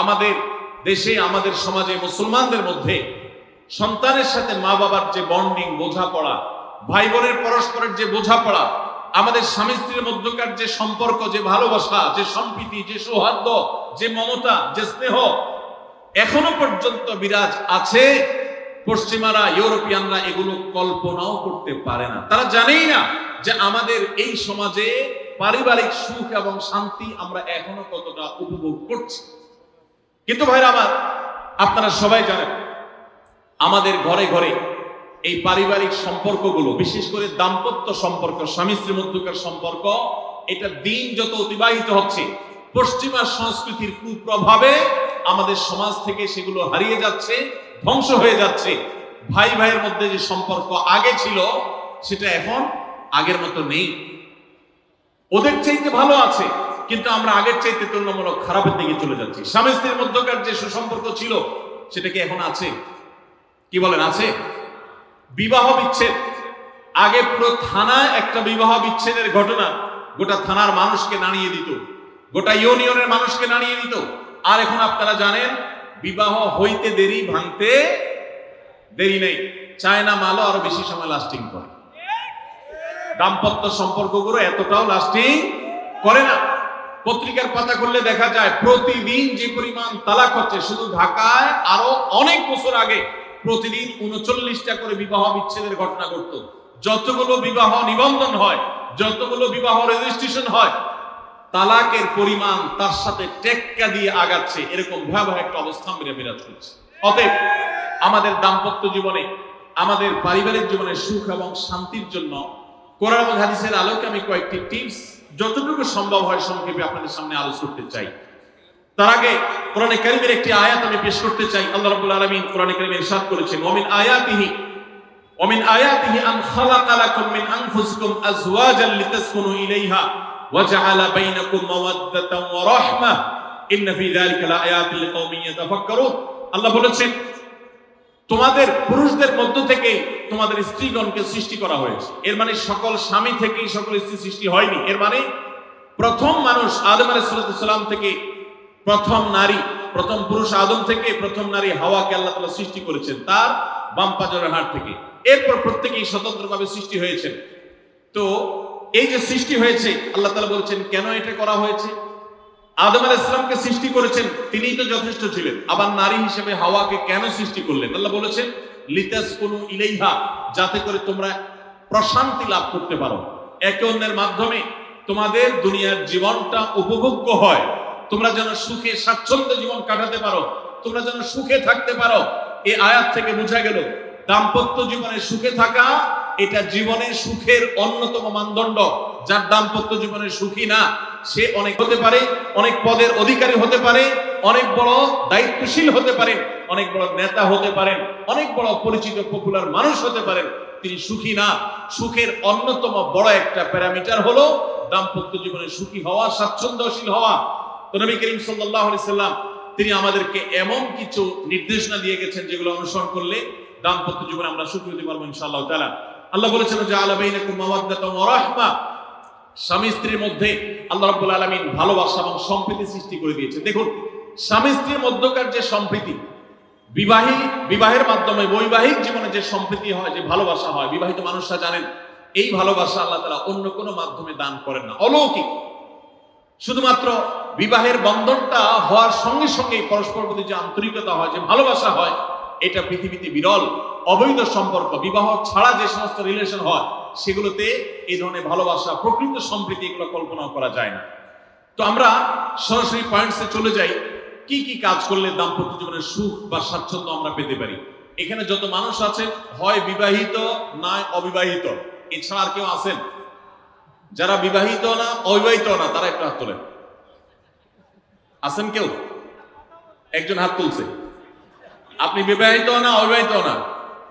আমাদের দেশে, আমাদের সমাজে, মুসলমানদের মধ্যে সন্তানের সাথে মা বাবার যে বন্ডিং, বোঝাপড়া, ভাই বোনের পরস্পরের যে বোঝাপড়া, আমাদের স্বামী স্ত্রীর মধ্যকার যে সম্পর্ক, যে ভালোবাসা, যে সম্প্রীতি, যে সৌহার্দ্য, যে মমতা, যে স্নেহ এখনো পর্যন্ত বিরাজ আছে। পশ্চিমারা, ইউরোপিয়ানরা এগুলো কল্পনাও করতে পারে না। তারা জানেই না যে আমাদের এই সমাজে পারিবারিক সুখ এবং শান্তি আমরা এখনো কতটা উপভোগ করছি। কিন্তু ভাইরা আমার, আপনারা সবাই জানেন আমাদের ঘরে ঘরে এই পারিবারিক সম্পর্কগুলো, বিশেষ করে দাম্পত্য সম্পর্ক, স্বামী স্ত্রীর মধ্যকার সম্পর্ক, এটা দিন যত অতিবাহিত হচ্ছে, পশ্চিমা সংস্কৃতির কুপ্রভাবে আমাদের সমাজ থেকে সেগুলো হারিয়ে যাচ্ছে, ধ্বংস হয়ে যাচ্ছে। ভাই ভাইয়ের মধ্যে যে সম্পর্ক আগে ছিল, সেটা এখন আগের মতো নেই। ওদের চাইতে ভালো আছে, কিন্তু আমরা আগের চাইতে তুলনামূলক খারাপের দিকে চলে যাচ্ছি। স্বামী স্ত্রীর মধ্যকার যে সুসম্পর্ক ছিল, সেটা কি এখন আছে? কি বলেন, আছে? বিবাহ বিচ্ছেদ, আগে পুরো থানায় একটা বিবাহ বিচ্ছেদের ঘটনা গোটা থানার মানুষকে নাড়িয়ে দিত, গোটা ইউনিয়নের মানুষকে নাড়িয়ে দিত। আর এখন আপনারা জানেন, বিবাহ হইতে দেরি, ভাঙতে দেরি নেই। চায়না মালও আরো বেশি সময় লাস্টিং করে। দাম্পত্য সম্পর্কগুলো এতটাও লাস্টিং করে না। পত্রিকার পাতা খুললে দেখা যায় প্রতিদিন যে পরিমাণ তালাক হচ্ছে, শুধু ঢাকায় আরো অনেক বছর আগে প্রতিদিন 39টা করে বিবাহ বিচ্ছেদের ঘটনা ঘটতো। যতগুলো বিবাহ নিবন্ধন হয়, যতগুলো বিবাহ রেজিস্ট্রেশন হয়, তালাকের পরিমাণ তার সাথে টেক্কা দিয়ে আগাচ্ছে। এরকম ভয়াবহ একটা অবস্থা বিরাজ করছে। অতএব আমাদের দাম্পত্য জীবনে, আমাদের পারিবারিক জীবনে সুখ এবং শান্তির জন্য কোরআন এবং হাদিসের আলোকে আমি কয়েকটি টিপস যতটুকু সম্ভব হয় সংক্ষেপে আপনাদের সামনে আলোচনা করতে চাই। তার আগে কোরআনে কারীমের একটি আয়াত আমি পেশ করতে চাই। আল্লাহ রাব্বুল আলামিন কোরআনে কারীমে ইরশাদ করেছেন, ওমিন আয়াতিহি আন খালাকা লাকুম মিন আনফুসিকুম আজওয়াজান লিতাসকুনু ইলাইহা ওয়া জাআলা বাইনাকুম মাওয়াদ্দাতান ওয়া রাহমাহ ইন্না ফি যালিকা লাআয়াতিন লিকাওমিন ইয়াতাফাক্কারুন। আল্লাহ বলেছেন, তোমাদের পুরুষদের মধ্য থেকে তোমাদের স্ত্রীগণকে সৃষ্টি করা হয়েছে। এর মানে সকল স্বামী থেকেই সকল স্ত্রী সৃষ্টি হয়নি। এর মানে প্রথম মানুষ আদম আলাইহিস সালাম থেকে প্রথম নারী, প্রথম পুরুষ আদম থেকে প্রথম নারী হাওয়াকে আল্লাহ তাআলা সৃষ্টি করেছেন তার বাম পাঁজরের হাড় থেকে। এরপর প্রত্যেকেই স্বতন্ত্রভাবে সৃষ্টি হয়েছেন। তো এই যে সৃষ্টি হয়েছে, আল্লাহ তাআলা বলছেন কেন এটা করা হয়েছে। আদম আলাইহিস সালামকে সৃষ্টি করেছেন, তিনিই তো যথেষ্ট ছিলেন। আবার নারী হিসেবে হাওয়াকে কেন সৃষ্টি করলেন? আল্লাহ বলেছেন লিতাসকুনু ইলাইহা, যাতে করে তোমরা প্রশান্তি লাভ করতে পারো, একে অন্যের মাধ্যমে তোমাদের দুনিয়ার জীবনটা উপভোগ্য হয়, তোমরা যেন সুখে স্বাচ্ছন্দ্যে জীবন কাটাতে পারো, তোমরা যেন সুখে থাকতে পারো। এই আয়াত থেকে বোঝা গেল দাম্পত্য জীবনে সুখে থাকা এটা জীবনের সুখের অন্যতম মানদণ্ড। যার দাম্পত্য জীবনে সুখী না, সে অনেক হতে পারে, অনেক পদের অধিকারী হতে পারে, অনেক বড় দায়িত্বশীল হতে পারেন, অনেক বড় নেতা হতে পারেন, অনেক বড় পরিচিত পপুলার মানুষ হতে পারেন, তিনি সুখী না। সুখের অন্যতম বড় একটা প্যারামিটার হলো দাম্পত্য জীবনে সুখী হওয়া, স্বাচ্ছন্দ্যশীল হওয়া। তো নবী করিম সাল্লাল্লাহু আলাইহি সাল্লাম তিনি আমাদেরকে এমন কিছু নির্দেশনা দিয়ে গেছেন যেগুলো অনুসরণ করলে দাম্পত্য জীবনে আমরা সুখী হতে পারবো ইনশাআল্লাহ তাআলা। আল্লাহ বলেছেন জাআলা বাইনাকুম মাওয়াদ্দাতান ওয়া রাহমা, স্বামী স্ত্রীর মধ্যে আল্লাহ রাব্বুল আলামিন ভালোবাসা এবং সম্প্রীতি সৃষ্টি করে দিয়েছে। দেখুন, স্বামী স্ত্রীর মধ্যকার যে সম্প্রীতি, বিবাহের মাধ্যমে বৈবাহিক জীবনে যে সম্প্রীতি হয়, যে ভালোবাসা হয়, বিবাহিত মানুষরা জানেন এই ভালোবাসা আল্লাহ তাআলা অন্য কোনো মাধ্যমে দান করেন না, অলৌকিক। শুধুমাত্র বিবাহের বন্ধনটা হওয়ার সঙ্গে সঙ্গে পরস্পর প্রতি যে আন্তরিকতা হয়, যে ভালোবাসা হয়, এটা পৃথিবীতে বিরল। অবৈধ সম্পর্ক, বিবাহ ছাড়া যে সমস্ত রিলেশন হয় সেগুলোতে এই ধরনের ভালোবাসা, প্রকৃত সম্প্রীতি এগুলো কল্পনা করা যায় না। তো আমরা সরাসরি পয়েন্টসে চলে যাই, কি কি কাজ করলে দাম্পত্য জীবনের সুখ বা স্বাচ্ছন্দ্য আমরা পেতে পারি। এখানে যত মানুষ আছেন হয় বিবাহিত নয় অবিবাহিত, এছাড়া আর কেউ আছেন যারা বিবাহিত না অবিবাহিত না? তারা একটু হাত তোলেন। আছেন কেউ? একজন হাত তুলছে। আপনি বিবাহিত না অবিবাহিত না?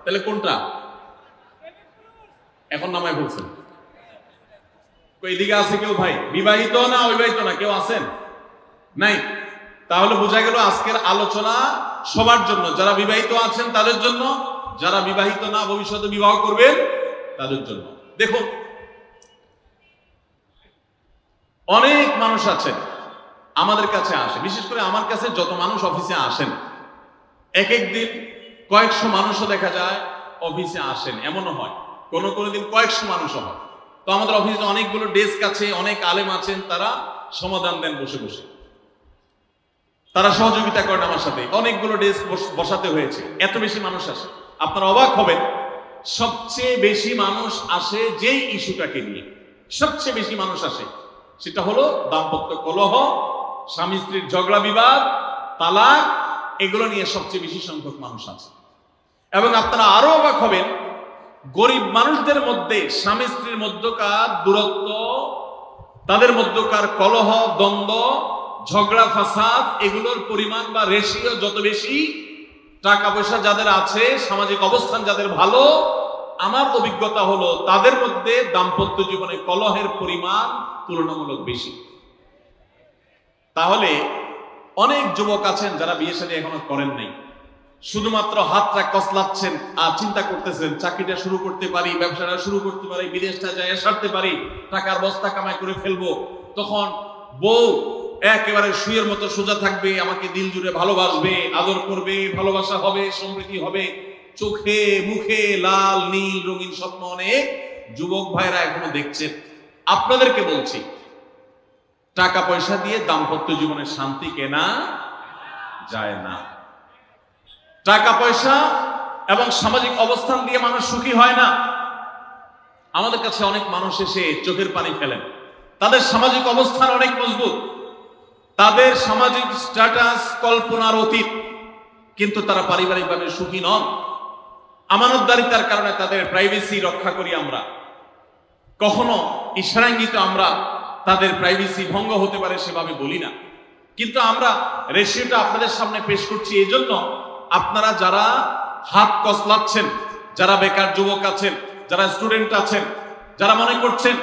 তাহলে কোনটা? এখন নামায় বলছেন। এদিকে আছে কেউ ভাই? বিবাহিত না অবিবাহিত না? কেউ আছেন? নাই। তাহলে বোঝা গেল আজকের আলোচনা সবার জন্য, যারা বিবাহিত আছেন তাদের জন্য, যারা বিবাহিত না ভবিষ্যতে বিবাহ করবেন তাদের জন্য। দেখুন, অনেক মানুষ আছেন আমাদের কাছে আসে, বিশেষ করে আমার কাছে যত মানুষ অফিসে আসেন, এক এক দিন কয়েকশো মানুষও দেখা যায় অফিসে আসেন, এমনও হয় কোন কোন দিন কয়েকশো মানুষও হয়। তো আমাদের অফিসে অনেকগুলো ডেস্ক আছে, অনেক আলেম আছেন, তারা সমাধান দেন বসে বসে, তারা সহযোগিতা করেন আমার সাথে। অনেকগুলো ডেস্ক বসাতে হয়েছে, এত বেশি মানুষ আসে। আপনারা অবাক হবেন, সবচেয়ে বেশি মানুষ আসে যেই ইস্যুটাকে নিয়ে, সবচেয়ে বেশি মানুষ আসে সেটা হলো দাম্পত্য কলহ, স্বামী স্ত্রীর ঝগড়া বিবাদ, তালাক, এগুলো নিয়ে সবচেয়ে বেশি সংখ্যক মানুষ আছে। এবং আপনারা আরো অবাক হবেন, গরিব মানুষদের মধ্যে স্বামী স্ত্রীর মধ্যকার দূরত্ব, তাদের মধ্যকার কলহ, দ্বন্দ্ব, ঝগড়া, ফাসাদ, এগুলোর পরিমাণ বা রেশিও যত বেশি, টাকা পয়সা যাদের আছে, সামাজিক অবস্থান যাদের ভালো, আমার অভিজ্ঞতা হলো তাদের মধ্যে দাম্পত্য জীবনে কলহের পরিমাণ তুলনামূলক বেশি। তাহলে অনেক যুবক আছেন যারা বিয়ে শাদী এখনো করেন নাই, শুধুমাত্র হাতটা কসলাচ্ছেন আর চিন্তা করতেছেন চাকরিটা শুরু করতে পারি, ব্যবসাটা শুরু করতে পারি, বিদেশটা যাই সারতে পারি, টাকার বস্তা কামাই করে ফেলবো। তখন বউ একেবারে শুয়ের মতো সোজা থাকবে, আমাকে দিল জুড়ে ভালোবাসবে, আদর করবে, ভালোবাসা হবে, সমৃদ্ধি হবে, চোখে মুখে লাল নীল রঙিন স্বপ্ন অনেক যুবক ভাইরা এখনো দেখছেন। আপনাদেরকে বলছি, টাকা পয়সা দিয়ে দাম্পত্য জীবনে শান্তি কেনা যায় না। টাকা পয়সা এবং সামাজিক অবস্থান দিয়ে মানুষ সুখী হয় না। আমাদের কাছে অনেক মানুষ এসে চোখের পানি ফেলেন, তাদের সামাজিক অবস্থান অনেক মজবুত, তাদের সামাজিক স্ট্যাটাস কল্পনার অতীত, কিন্তু তারা পারিবারিকভাবে সুখী নন। আমানতদারিতার কারণে তাদের প্রাইভেসি রক্ষা করি আমরা, কখনো ইশারাঙ্গিত আমরা তাদের প্রাইভেসি ভঙ্গ হতে পারে সেভাবে বলি না। কিন্তু আমরা রেশিওটা আপনাদের সামনে পেশ করছি এই জন্য, আপনারা যারা হাত কসলাচ্ছেন, যারা বেকার যুবক আছেন, যারা স্টুডেন্ট আছেন, যারা মনে করছেন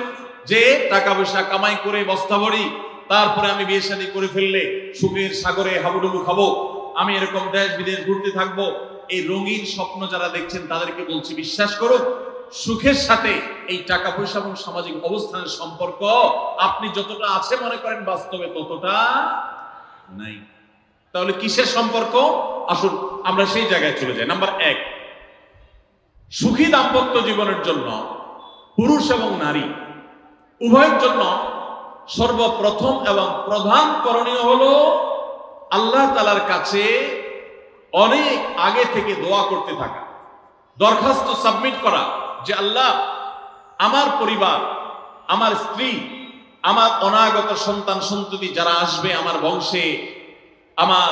যে টাকা পয়সা কামাই করে বস্তা ভরি, তারপরে আমি বিয়ে শাদী করে ফেললে সুখের সাগরে হাবুডুবু খাবো, আমি এরকম দেশ বিদেশ ঘুরতে থাকবো, এই রঙিন স্বপ্ন যারা দেখছেন তাদেরকে বলছি, বিশ্বাস করুন, সুখের সাথে এই টাকা পয়সা এবং সামাজিক অবস্থানের সম্পর্ক আপনি যতটা আছে মনে করেন, বাস্তবে ততটা নাই। তাহলে কিসের সম্পর্ক? আসুন আমরা সেই জায়গায় চলে যাই। নাম্বার 1, সুখী দাম্পত্য জীবনের জন্য পুরুষ এবং নারী উভয়ের জন্য সর্বপ্রথম এবং প্রধান করণীয় হলো আল্লাহ তাআলার কাছে অনেক আগে থেকে দোয়া করতে থাকা, দরখাস্ত সাবমিট করা যে আল্লাহ, আমার পরিবার, আমার স্ত্রী, আমার অনাগত সন্তান সন্ততি যারা আসবে আমার বংশে, আমার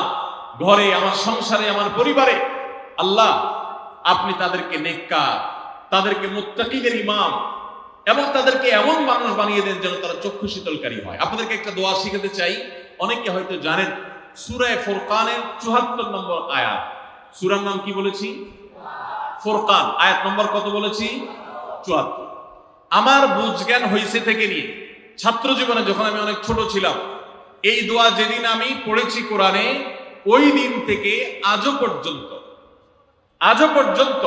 ঘরে, আমার সংসারে, আমার পরিবারে, আল্লাহ আপনি তাদেরকে নেককার, তাদেরকে মুত্তাকিদের ইমাম এবং তাদেরকে এমন মানুষ বানিয়ে দেন যেন তারা চক্ষু শীতলকারী হয়। আপনাদেরকে একটা দোয়া শিখাতে চাই, অনেকে হয়তো জানেন, সূরা ফুরকানের ৭৪ নম্বর আয়াত। সূরার নাম কি বলেছি? ফুরকান আয়াত নম্বর কত বলেছি? ৭৪। আমার বুঝ জ্ঞান হইছে থেকে নিয়ে ছাত্র জীবনে যখন আমি অনেক ছোট ছিলাম, এই দোয়া যেদিন আমি পড়েছি কোরআনে, ওই দিন থেকে আজও পর্যন্ত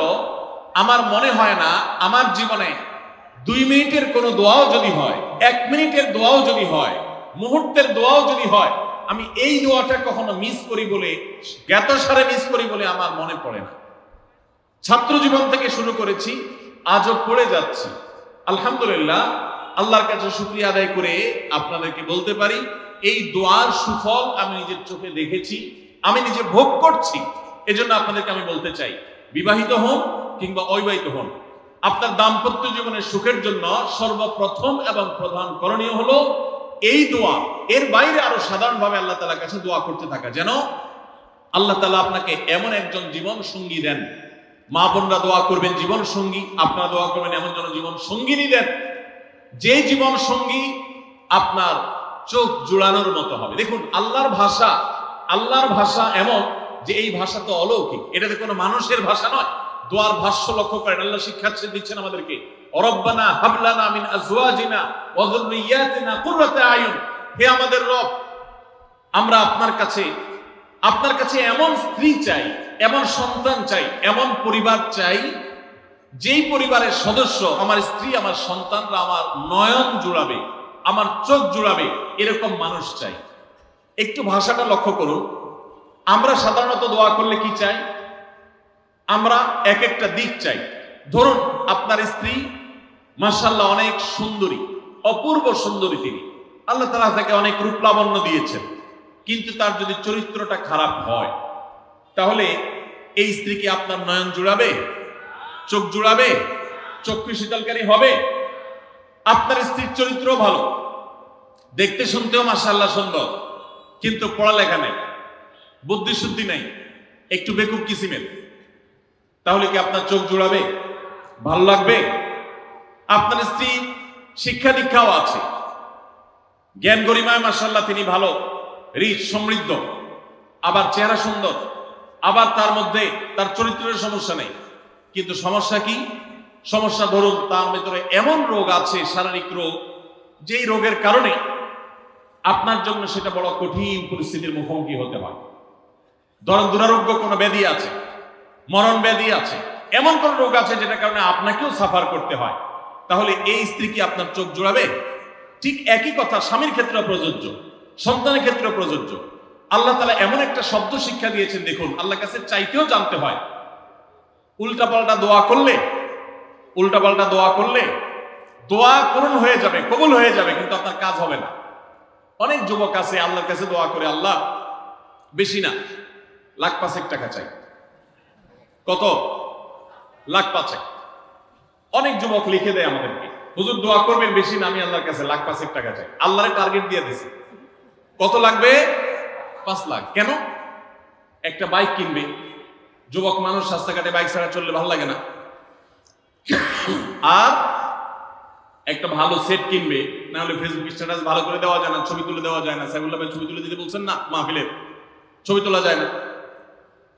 আমার মনে হয় না আমার জীবনে 2 মিনিটের কোনো দোয়াও যদি হয়, 1 মিনিটের দোয়াও যদি হয়, মুহূর্তের দোয়াও যদি হয়, আমি এই দোয়াটা কখনো মিস করি বলে, জ্ঞাতসারে মিস করি বলে আমার মনে পড়ে না। ছাত্র জীবন থেকে শুরু করেছি, আজও পড়ে যাচ্ছি। আলহামদুলিল্লাহ, আল্লাহর কাছে শুকরিয়া আদায় করে আপনাদেরকে বলতে পারি, এই দোয়ার সুফল আমি নিজের চোখে দেখেছি, আমি নিজে ভোগ করছি। এজন্য আপনাদেরকে আমি বলতে চাই, বিবাহিত হন কিংবা অবিবাহিত হন, আপনার দাম্পত্য জীবনের সুখের জন্য সর্বপ্রথম এবং প্রধান করণীয় হলো এই দোয়া। এর বাইরে আরো সাধারণভাবে আল্লাহ তাআলার কাছে দোয়া করতে থাকা, যেন আল্লাহ তাআলা আপনাকে এমন একজন জীবন সঙ্গী দেন। মা বোনরা দোয়া করবেন জীবন সঙ্গী, আপনারা দোয়া করবেন এমন যেন জীবন সঙ্গিনী দেন, যে জীবন সঙ্গী আপনার চোখ জুড়ানোর মতো হবে। দেখুন, আল্লাহর ভাষা এমন যে এই ভাষা তো অলৌকিক, এটাতে কোনো মানুষের ভাষা নয়। দোয়ার ভাষ্য লক্ষ্য করেন, আল্লাহ শিক্ষা দিচ্ছেন আমাদেরকে, রব্বানা হাব লানা মিন আজওয়াজিনা ওয়া যুররিয়াতিনা কুররাতা আয়ুন। হে আমাদের রব, আমরা আপনার কাছে এমন স্ত্রী চাই, এমন সন্তান চাই, এমন পরিবার চাই, যেই পরিবারের সদস্য, আমার স্ত্রী, আমার সন্তানরা আমার নয়ন জুড়াবে, আমার চোখ জুড়াবে, এরকম মানুষ চাই। একটু ভাষাটা লক্ষ্য করুন। আমরা সাধারণত দোয়া করলে কি চাই? আমরা এক একটা দিক চাই। ধরুন, আপনার স্ত্রী মাশাআল্লাহ অনেক সুন্দরী, অপূর্ব সুন্দরী, তিনি আল্লাহ তাআলা তাকে অনেক রূপ লাবণ্য দিয়েছেন, কিন্তু তার যদি চরিত্রটা খারাপ হয়, তাহলে এই স্ত্রী কি আপনার নয়ন জুড়াবে, চোখ জুড়াবে, চক্ষু শীতলকারী হবে? আপনার স্ত্রীর চরিত্র ভালো, দেখতে শুনতেও মাশাআল্লাহ সুন্দর, কিন্তু পড়ালেখা নেই, বুদ্ধি শুদ্ধি নাই, একটু বেকুব কিসিমের, তাহলে কি আপনার চোখ জুড়াবে, ভালো লাগবে? আপনার স্ত্রী শিক্ষা দীক্ষাও আছে, জ্ঞান গরিমায় মাশাআল্লাহ তিনি ভালো, রিচ, সমৃদ্ধ, আবার চেহারা সুন্দর, আবার তার মধ্যে তার চরিত্রের সমস্যা নেই, কিন্তু সমস্যা কি? সমস্যা ধরুন তার ভিতরে এমন রোগ আছে, শারীরিক রোগ, যেই রোগের কারণে আপনার জন্য সেটা বড় কঠিন পরিস্থিতির মুখোমুখি হতে হয়। ধরুন দুরারোগ্য কোনো ব্যাধি আছে, মরণ ব্যাধি আছে, এমন কোন রোগ আছে যেটার কারণে আপনাকেও সাফার করতে হয়, তাহলে এই স্ত্রী কি আপনার চোখ জোড়াবে? ঠিক একই কথা স্বামীর ক্ষেত্রে প্রযোজ্য, সন্তানের ক্ষেত্রে প্রযোজ্য। আল্লাহ তাআলা এমন একটা শব্দ শিক্ষা দিয়েছেন, দেখুন, আল্লাহর কাছে চাইতেও জানতে হয়। উল্টাপাল্টা দোয়া করলে দোয়া পূরণ হয়ে যাবে, কবুল হয়ে যাবে, কিন্তু আপনার কাজ হবে না। অনেক যুবক আছে আল্লাহর কাছে দোয়া করে, আল্লাহ বেশি না, 1,05,000 টাকা চাই। কত? 1,05,000। অনেক যুবক লিখে দেয় আমাদেরকে, হুজুর দোয়া করবেন বেশি না, আমি আল্লাহর কাছে 1,05,000 টাকা চাই। আল্লাহর টার্গেট দিয়ে দিছে, কত লাগবে? 5 লাখ। কেন? একটা বাইক কিনবে। যুবক মানুষ, রাস্তাঘাটে বাইক ছাড়া চললে ভালো লাগে না, আর একটা ভালো সেট কিনবে, না হলে ফেসবুক স্ট্যাটাস ভালো করে দেওয়া যায় না, ছবি তুলে দেওয়া যায় না। সাইফুল্লাহ ভাই ছবি তুলে দিতে বলছেন না, মাহফিলের ছবি তোলা যায় না।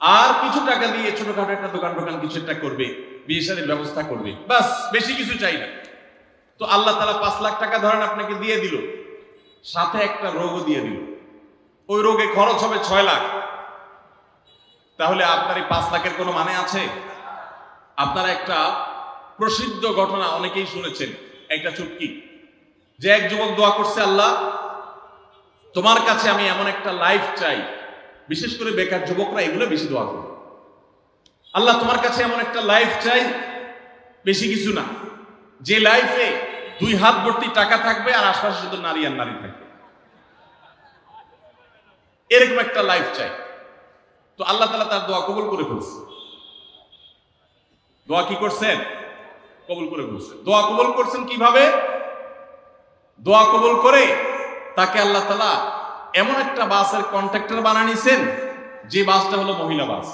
আর কিছু টাকা দিয়ে ছোটখাটো একটা দোকান কিছু একটা করবে, বিয়ে শাদীর ব্যবস্থা করবে, বাস, বেশি কিছু চাই না। তো আল্লাহ তাআলা 5 লাখ টাকা ধরেন আপনাকে দিয়ে দিল, সাথে একটা রোগও দিয়ে দিল, ওই রোগে খরচ হবে 6 লাখ। তাহলে আপনার এই 5 লাখের কোনো মানে আছে? আপনারা একটা প্রসিদ্ধ ঘটনা অনেকেই শুনেছেন, একটা চুটকি, যে এক যুবক দোয়া করছে, আল্লাহ তোমার কাছে আমি এমন একটা লাইফ চাই, বিশেষ করে বেকার যুবকরা এগুলো বেশি দোয়া করে, আল্লাহ তোমার কাছে এমন একটা লাইফ চাই, বেশি কিছু না, যে লাইফে 2 হাত ভর্তি টাকা থাকবে আর আশপাশে শুধু নারী আর নারী থাকবে, এরকম একটা লাইফ চাই। তো আল্লাহ তাআলা তার দোয়া কবুল করে ফেলছে। দোয়া কি করছেন? কবুল করে ফেলছেন। দোয়া কবুল করছেন কিভাবে? দোয়া কবুল করে তাকে আল্লাহ তাআলা এমন একটা বাসের কন্ট্রাক্টর বানিয়ে নিছেন, যে বাসটা হলো মহিলা বাস,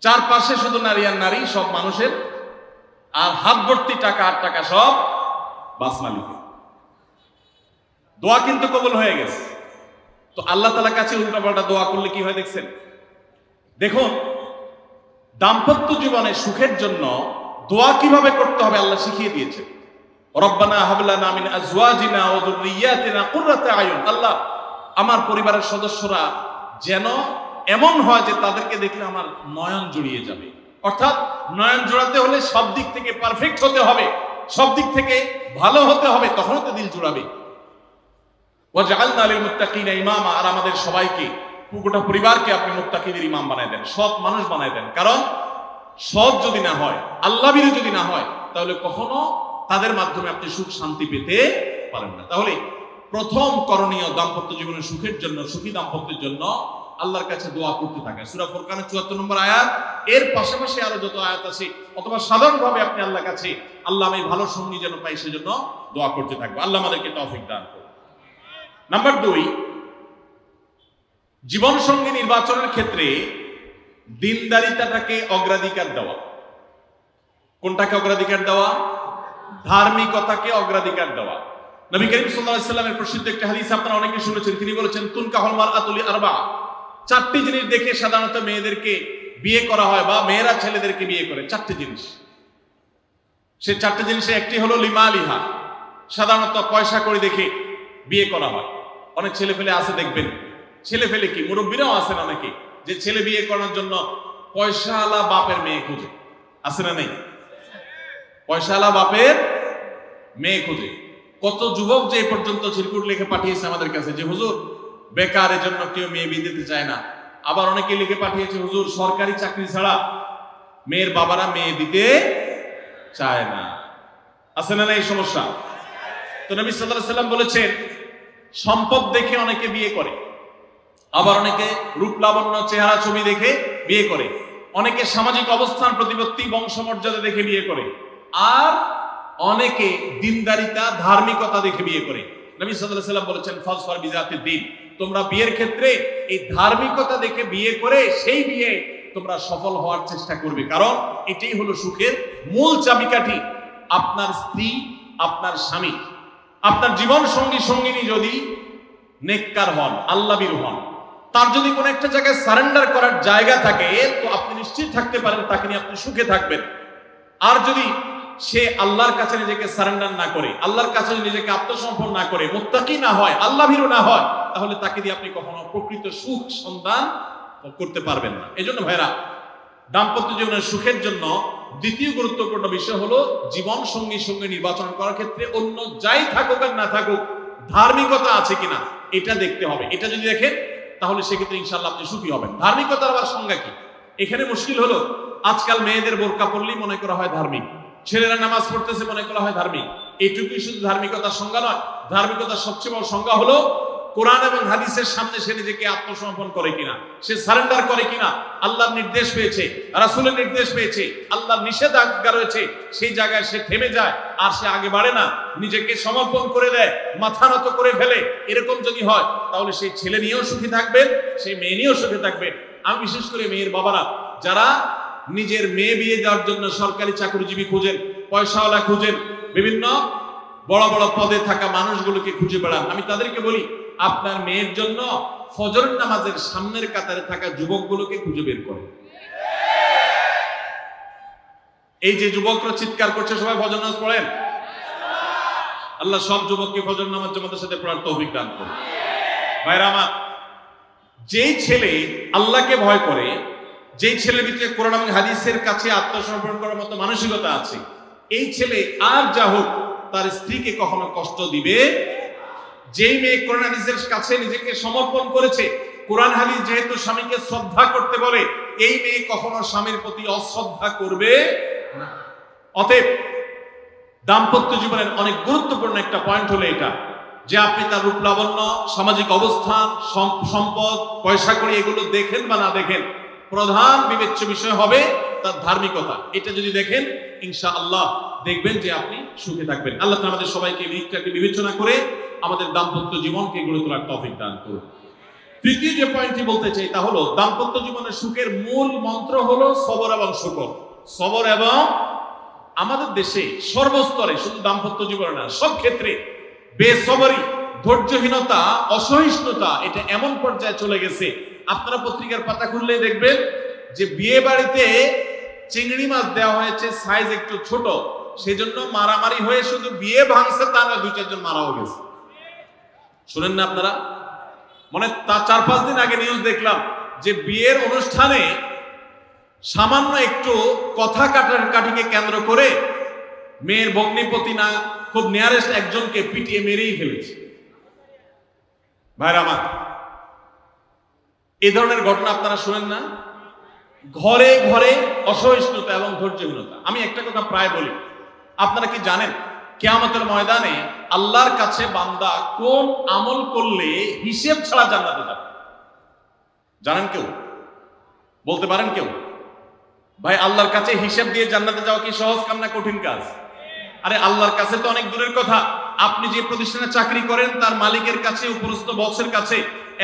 চারপাশে শুধু নারী আর নারী, সব মানুষের, আর হাত ভর্তি টাকা আর টাকা সব বাস মালিকের। দোয়া কিন্তু কবুল হয়ে গেছে। তো আল্লাহ তাআলার কাছে উল্টাপাল্টা দোয়া করলে কি হয় দেখছেন? দেখুন, দাম্পত্য জীবনে সুখের জন্য দোয়া কিভাবে করতে হবে আল্লাহ শিখিয়ে দিয়েছেন। রব্বানা হাব লানা মিন আজওয়াজিনা ওয়া যুররিয়াতিনা কুররাতা আয়ুন, আল্লাহ আমার পরিবারের সদস্যরা যেন এমন হয় যে তাদেরকে দেখলে আমার নয়ন জুড়িয়ে যাবে। অর্থাৎ নয়ন জোড়াতে হলে সব দিক থেকে পারফেক্ট হতে হবে, সব দিক থেকে ভালো হতে হবে, তখনই তো দিল জুড়াবে। ওয়াজআলনা লিল মুত্তাকিনা ইমামা, আর আমাদের সবাইকে, গোটা পরিবারকে আপনি মুত্তাকিদের ইমাম বানায় দেন, সৎ মানুষ বানায় দেন। কারণ সৎ যদি না হয়, আল্লাহ ভীরু যদি না হয়, তাহলে কখনো তাদের মাধ্যমে আপনি সুখ শান্তি পেতে পারেন না। তাহলে প্রথম করণীয় দাম্পত্য জীবনের সুখের জন্য, সুখী দাম্পত্যের জন্য আল্লাহর কাছে দোয়া করতে থাকে। সূরা ফুরকানের ৭৪ নম্বর আয়াত, এর পাশাপাশি আরো যত আয়াত আছে, অথবা সাধারণভাবে আপনি আল্লাহর কাছে, আল্লাহ আমি ভালো সঙ্গী যেন পাই সেজন্য দোয়া করতে থাকবো। আল্লাহ আমাদেরকে তৌফিক দান করুন। নাম্বার 2, জীবন সঙ্গী নির্বাচনের ক্ষেত্রে দিনদারিতাটাকে অগ্রাধিকার দেওয়া। কোনটাকে অগ্রাধিকার দেওয়া? ধার্মিকতাকে অগ্রাধিকার দেওয়া। নবী করিম সাল্লাল্লাহু আলাইহি ওয়াসাল্লামের প্রসিদ্ধ একটা হাদিস আপনারা অনেকে শুনেছেন। তিনি বলেছেন, তুনকাহুল মারআতু লিআরবা, 4টি জিনিস দেখে সাধারণত মেয়েদেরকে বিয়ে করা হয়, বা মেয়েরা ছেলেদেরকে বিয়ে করে। 4টি জিনিস, সে 4টি জিনিসে একটি হলো লিমালিহা, সাধারণত পয়সা করে দেখে বিয়ে করা হয়। অনেক ছেলে ফেলে আছে দেখবেন, ছেলে ফেলে কি মুরব্বীরাও আছেন অনেকে, যে ছেলে বিয়ে করার জন্য পয়সাওয়ালা বাপের মেয়ে খুঁজে। আছে না নেই? পয়সাওয়ালা বাপের মেয়ে খুঁজে। কত যুবক যে পর্যন্ত চিরকুট লিখে পাঠিয়েছে আমাদের কাছে যে হুজুর বেকার, এর জন্য কেউ মেয়ে বিয়ে দিতে চায় না। আবার অনেকে লিখে পাঠিয়েছে, হুজুর সরকারি চাকরি ছাড়া মেয়ের বাবারা মেয়ে দিতে চায় না। আছে না এই সমস্যা? তো নবী সাল্লাল্লাহু আলাইহি ওয়াসাল্লাম বলেছেন, সম্পদ দেখে অনেকে বিয়ে করে, আবার অনেকে রূপ লাবণ্য চেহারা ছবি দেখে বিয়ে করে, অনেকে সামাজিক অবস্থান প্রতিপত্তি বংশমর্যাদা দেখে বিয়ে করে, আর অনেকে দিনদারিতা ধার্মিকতা দেখে বিয়ে করে। নবী সাল্লাল্লাহু আলাইহি ওয়াসাল্লাম বলেছেন, ফাজফার বিজাতিদ দ্বীন, তোমরা বিয়ের ক্ষেত্রে এই ধার্মিকতা দেখে বিয়ে করে সেই বিয়ে তোমরা সফল হওয়ার চেষ্টা করবে, কারণ এটাই হলো সুখের মূল চাবিকাঠি। আপনার স্ত্রী, আপনার স্বামী, আপনার জীবন সঙ্গী সঙ্গিনী যদি নেককার হন, আল্লাহভীরু হন, তার যদি কোনো একটা জায়গায় সারেন্ডার করার জায়গা থাকে, তো আপনি নিশ্চিত থাকতে পারেন তাকে নিয়ে আপনি সুখে থাকবেন। আর যদি সে আল্লাহর কাছে নিজেকে সারেন্ডার না করে, আল্লাহর কাছে নিজেকে আত্মসমর্পণ না করে, মুত্তাকি না হয়, আল্লাহভীরু না হয়, তাহলে তাকে দিয়ে আপনি কখনো প্রকৃত সুখ সন্ধান করতে পারবেন না। এজন্য ভাইরা, দাম্পত্য জীবনের সুখের জন্য দ্বিতীয় গুরুত্বপূর্ণ বিষয় হলো জীবন সঙ্গী সঙ্গে নির্বাচন করার ক্ষেত্রে অন্য যাই থাকুক আর না থাকুক, ধার্মিকতা আছে কিনা এটা দেখতে হবে। এটা যদি দেখেন তাহলে সেক্ষেত্রে ইনশাআল্লাহ আপনি সুখী হবেন। ধার্মিকতার আবার সংজ্ঞা কি? এখানে মুশকিল হলো, আজকাল মেয়েদের বোরকা পরলেই মনে করা হয় ধার্মিক, ছেলেরা নামাজ পড়তেছে মনে করা হয় ধার্মিক। এইটুকুই শুধু ধার্মিকতার সংজ্ঞা নয়। ধার্মিকতার সবচেয়ে বড় সংজ্ঞা হলো কোরআন এবং হাদিসের সামনে সে নিজেকে আত্মসমর্পণ করে কিনা, সে সারেন্ডার করে কিনা, আল্লাহর নির্দেশ পেয়েছে, রাসূলের নির্দেশ পেয়েছে, আল্লাহর নিষেধাজ্ঞা রয়েছে, সেই জায়গায় সে থেমে যায় আর সে আগে বাড়ে না, নিজেকে সমর্পণ করে দেয়, মাথা নত করে ফেলে। এরকম যদি হয় তাহলে সেই ছেলে নিয়েও সুখী থাকবেন, সেই মেয়ে নিয়েও সুখী থাকবেন। আমি বিশেষ করে মেয়ের বাবারা যারা নিজের মেয়ে বিয়ে দেওয়ার জন্য সরকারি চাকরিজীবী খুঁজেন, পয়সাওয়ালা খুঁজেন, বিভিন্ন বড় বড় পদে থাকা মানুষগুলোকে খুঁজে বেড়ান, আমি তাদেরকে বলি, আপনার মেয়ের জন্য ফজরের নামাজের সামনের কাতারে থাকা যুবকগুলোকে খুঁজে বের করেন। এই যে যুবকরা চিৎকার করছে, সবাই ফজর নামাজ পড়েন? আল্লাহ সব যুবককে ফজর নামাজ জামাতের সাথে পড়ার তৌফিক দান করুন। ভাইরা আমার, যেই ছেলে আল্লাহকে ভয় করে, যেই ছেলের ভিতরে কোরআন এবং হাদিসের কাছে আত্মসমর্পণ করার মতো মানসিকতা আছে, এই ছেলে আর যা হোক তার স্ত্রীকে কখনো কষ্ট দিবে। যেই মেয়ে কোরআন হাদিসের কাছে নিজেকে সমর্পণ করেছে, কোরআন হাদিস যেহেতু স্বামীকে শ্রদ্ধা করতে বলে, এই মেয়ে কখনো স্বামীর প্রতি অশ্রদ্ধা করবে না। অতএব দাম্পত্য জীবনের অনেক গুরুত্বপূর্ণ একটা পয়েন্ট হলো এটা, যে আপনি তার রূপ লাবণ্য, সামাজিক অবস্থান, সম্পদ, পয়সা কড়ি এগুলো দেখেন বা না দেখেন, প্রধান বিবেচ্য বিষয় হবে তার ধার্মিকতা। এটা যদি দেখেন ইনশাআল্লাহ দেখবেন যে আপনি সুখে থাকবেন। আল্লাহ তাআলা আমাদের সবাইকে দিকটাকে বিবেচনা করে আমাদের দাম্পত্য জীবনকে গড়ে তোলার তৌফিক দান করুন। তৃতীয় যে পয়েন্টটি বলতে চাই তা হলো, দাম্পত্য জীবনের সুখের মূল মন্ত্র হলো সবর এবং শুকর। সবর এবং, আমাদের দেশে সর্বস্তরে, শুধু দাম্পত্য জীবনে না, সব ক্ষেত্রে বেসবরি, ধৈর্যহীনতা, অসহিষ্ণুতা এটা এমন পর্যায়ে চলে গেছে, আপনারা পত্রিকার পাতা খুললেই দেখবেন যে বিয়ে বাড়িতে চিংড়ি মাছ দেওয়া হয়েছে সাইজ একটু ছোট, সেজন্য মারামারি হয়ে শুধু বিয়ে ভাঙছে তা না, 2-4 জন মারাও গেছে। শুনেন না আপনারা? মানে তা 4-5 দিন আগে নিউজ দেখলাম যে বিয়ের অনুষ্ঠানে সামান্য একটু কথা কাটাকাটিকে কেন্দ্র করে মেয়ের ভগ্নিপতি না খুব নিয়ারেস্ট একজনকে পিটিয়ে মেরেই ফেলেছে। ভাইরা আমার, এই ধরনের ঘটনা আপনারা শুনেন না? ঘরে ঘরে অসহিষ্ণুতা এবং ধৈর্যহীনতা। আমি একটা কথা প্রায় বলি, আপনারা কি জানেন কিয়ামতের ময়দানে আল্লাহর কাছে বান্দা কোন আমল করলে হিসেব ছাড়া জান্নাতে যাবে? জানেন কেউ? বলতে পারেন কেউ? ভাই, আল্লাহর কাছে হিসেব দিয়ে জান্নাতে যাওয়া কি সহজ কাম না কঠিন কাজ? আরে আল্লাহর কাছে তো অনেক দূরের কথা। আপনি যে প্রতিষ্ঠানে চাকরি করেন তার মালিকের কাছে, উপরস্থ বসের কাছে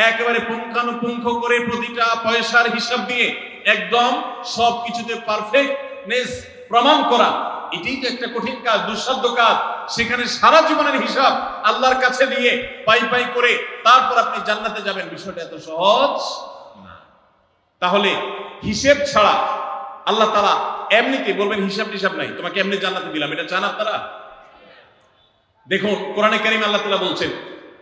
একেবারে পুঙ্খানুপুঙ্খ করে প্রতিটা পয়সার হিসাব দিয়ে একদম সবকিছুতে পারফেক্টনেস প্রমাণ করা, এটাই তো একটা কঠিন কাজ, দুঃসাধ্য কাজ। সেখানে সারা জীবনের হিসাব আল্লাহর কাছে দিয়ে পাই পাই করে তারপর আপনি জান্নাতে যাবেন, বিষয়টা এত সহজ না। তাহলে হিসেব ছাড়া আল্লাহ তাআলা এমনিতে বলবেন হিসাব টিসাব নাই, তোমাকে এমনি জান্নাতে দিলাম, এটা চান আপনারা? দেখুন কোরআনে কারীমে আল্লাহ তাআলা বলছেন,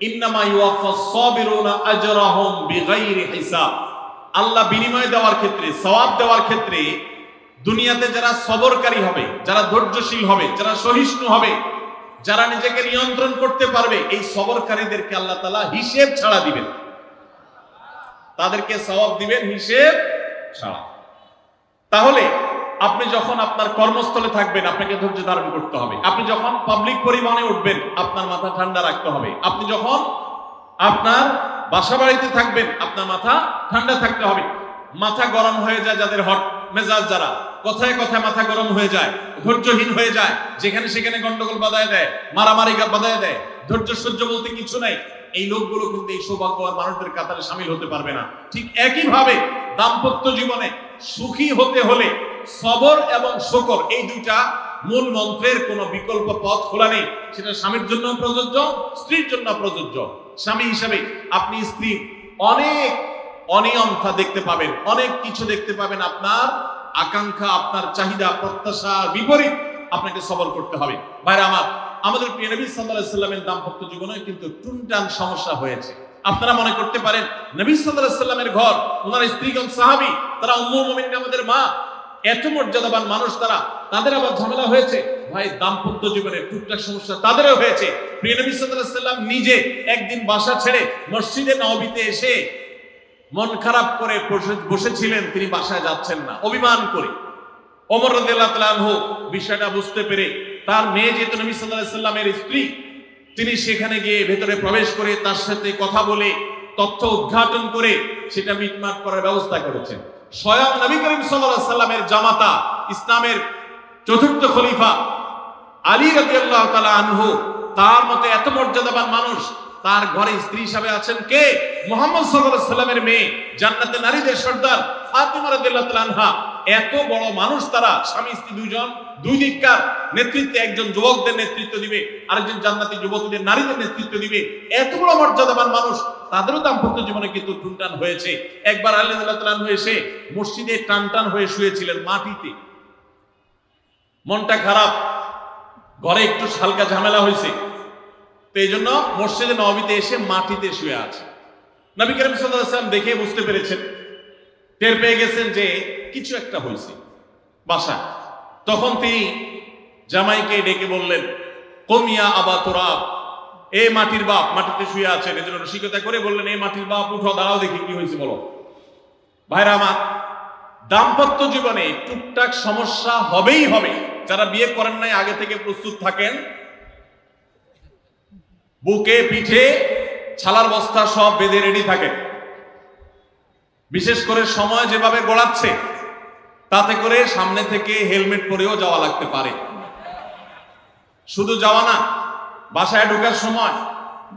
ইন্নামা ইউওয়াফাস সাবিরুনা আজরাহুম বিগাইরি হিসাব। আল্লাহ বিনিময় দেওয়ার ক্ষেত্রে, সওয়াব দেওয়ার ক্ষেত্রে দুনিয়াতে যারা সবরকারী হবে, যারা ধৈর্যশীল হবে, যারা সহিষ্ণু হবে, যারা নিজেকে নিয়ন্ত্রণ করতে পারবে, এই সবরকারীদেরকে আল্লাহ তাআলা হিসেব ছাড়া দিবেন, তাদেরকে সওয়াব দিবেন হিসেব ছাড়া। তাহলে আপনি যখন আপনার কর্মস্থলে থাকবেন আপনাকে ধৈর্য ধারণ করতে হবে। আপনি যখন পাবলিক পরিবহনে উঠবেন আপনার মাথা ঠান্ডা রাখতে হবে। আপনি যখন আপনার বাসা বাড়িতে থাকবেন আপনার মাথা ঠান্ডা থাকতে হবে। মাথা গরম হয়ে যায় যাদের, হট মেজাজ যারা, কথায় কথায় মাথা গরম হয়ে যায়, ধৈর্যহীন হয়ে যায়, যেখানে সেখানে গন্ডগোল বাঁধায় দেয়, মারামারি বাঁধায় দেয়, ধৈর্য সহ্য বলতে কিছু নাই, এই লোকগুলো কিন্তু এই সৌভাগ্যবান মানুষদের কাতারে শামিল হতে পারবে না। ঠিক একই ভাবে দাম্পত্য জীবনে সুখী হতে হলে সবর এবং শুকর, এই দুইটা মূল মন্ত্রের কোনো বিকল্প পথ খোলা নেই। সেটা স্বামীর জন্য প্রযোজ্য, স্ত্রীর জন্য প্রযোজ্য। স্বামী হিসাবে আপনি স্ত্রীর অনেক অনিয়মতা দেখতে পাবেন, অনেক কিছু দেখতে পাবেন, আপনার আকাঙ্ক্ষা, আপনার চাহিদা, প্রত্যাশা বিপরীত, আপনাকে সবর করতে হবে। ভাইরা আমার, আমাদের প্রিয় নবী সাল্লাল্লাহু আলাইহি সাল্লামের দাম্পত্য জীবনে কিন্তু টুনটান সমস্যা হয়েছে। আপনারা মনে করতে পারেন নবী সাল্লাল্লাহু আলাইহি সাল্লামের ঘর, ওনার স্ত্রীগণ সাহাবী, তারা উম্মুল মুমিনিন আমাদের মা, এত মর্যাদাবান মানুষ তারা, তাদের আবার ঝামেলা হয়েছে। ভাই, দাম্পত্য জীবনে টুকটাক সমস্যা তাদেরও হয়েছে। প্রিয় নবী সাল্লাল্লাহু আলাইহি সাল্লাম নিজে একদিন বাসা ছেড়ে মসজিদে নববীতে এসে মন খারাপ করে বসেছিলেন, তিনি বাসায় যাচ্ছেন না, অভিমান করে। ওমর রাদিয়াল্লাহু তাআলা আনহু বিষয়টা বুঝতে পেরে তার মেয়ে যেহেতু নবী সাল্লাল্লাহু আলাইহি সাল্লামের স্ত্রী, তিনি সেখানে গিয়ে ভেতরে প্রবেশ করে তার সাথে কথা বলে তথ্য উদ্ঘাটন করে সেটা মিটমাট করার ব্যবস্থা করেছেন। স্বয়ং নবী করিম সাল্লাল্লাহু আলাইহি সাল্লামের জামাতা, ইসলামের চতুর্থ খলিফা আলী রাদিয়াল্লাহু তাআলা আনহু, তার মতো এত মর্যাদাবান মানুষ, তার ঘরে স্ত্রী হিসাবে আছেন কে? মুহাম্মদ সাল্লাল্লাহু আলাইহি সাল্লামের মেয়ে, জান্নাতে নারীদের সর্দার ফাতিমা রাদিয়াল্লাহু তাআলা আনহা। এত বড় মানুষ তারা, স্বামী স্ত্রী দুইজন, দুই দিককার নেতৃত্বে, একজন যুবকদের নেতৃত্ব দিবে, আরেকজন জান্নাতি যুবতীদের, নারীদের নেতৃত্ব দিবে। এত বড় মর্যাদাবান মানুষ, তাদেরও দাম্পত্য জীবনে কিন্তু টুনটান হয়েছে। একবার আলী রাদিয়াল্লাহু তাআলা আনহু এসে মসজিদে টানটান হয়ে শুয়েছিলেন মাটিতে, মনটা খারাপ, ঘরে একটু হালকা ঝামেলা হয়েছে, তো এই জন্য মসজিদে নববীতে এসে মাটিতে শুয়ে আছে। নবী করিম সাল্লাল্লাহু আলাইহি ওয়াসাল্লাম দেখে বুঝতে পেরেছেন, টের পেয়ে গেছেন যে কিছু একটা হয়েছে বাসায়। তখন তিনি জামাইকে ডেকে বললেন, কমিয়া আবা তুরাব, এ মাটির বাপ, মাটিতে শুয়ে আছেন, এজন্য রসিকতা করে বললেন, এ মাটির বাপ উঠো, দাঁড়াও দেখি কি হয়েছে বলো। ভাইরা আমার, দাম্পত্য জীবনে টুকটাক সমস্যা হবেই হবে। যারা বিয়ে করেন নাই আগে থেকে প্রস্তুত থাকেন, বুকে পিঠে ছালার বস্তা সব বেঁধে রেডি থাকে। বিশেষ করে সময় যেভাবে গড়াচ্ছে, তাতে করে সামনে থেকে হেলমেট পরেও যাওয়া লাগতে পারে। শুধু যাওয়া না, বাসায় ঢোকার সময়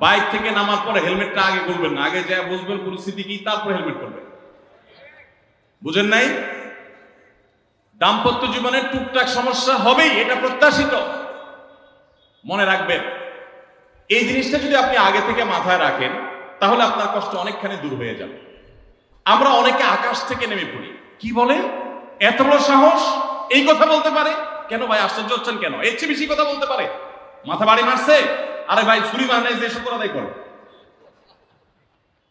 বাইক থেকে নামার পরে হেলমেটটা আগে খুলবেন না, আগে যা বুঝবেন পরিস্থিতি কি, তারপর হেলমেট করবেন। বুঝেন নাই? দাম্পত্য জীবনে টুকটাক সমস্যা হবেই, এটা প্রত্যাশিত। মনে রাখবেন, এই জিনিসটা যদি আপনি আগে থেকে মাথায় রাখেন, তাহলে আপনার কষ্ট অনেকখানি দূর হয়ে যাবে। আমরা অনেকে আকাশ থেকে নেমে পড়ি, কি বলে, এত বড় সাহস, এই কথা বলতে পারে? কেন ভাই আশ্চর্য হচ্ছেন কেন? এর চেয়ে বেশি কথা বলতে পারে? মাথা বাড়ি মারছে, আরে ভাই ছুরি মার নাই যে শুকর আদায় করে।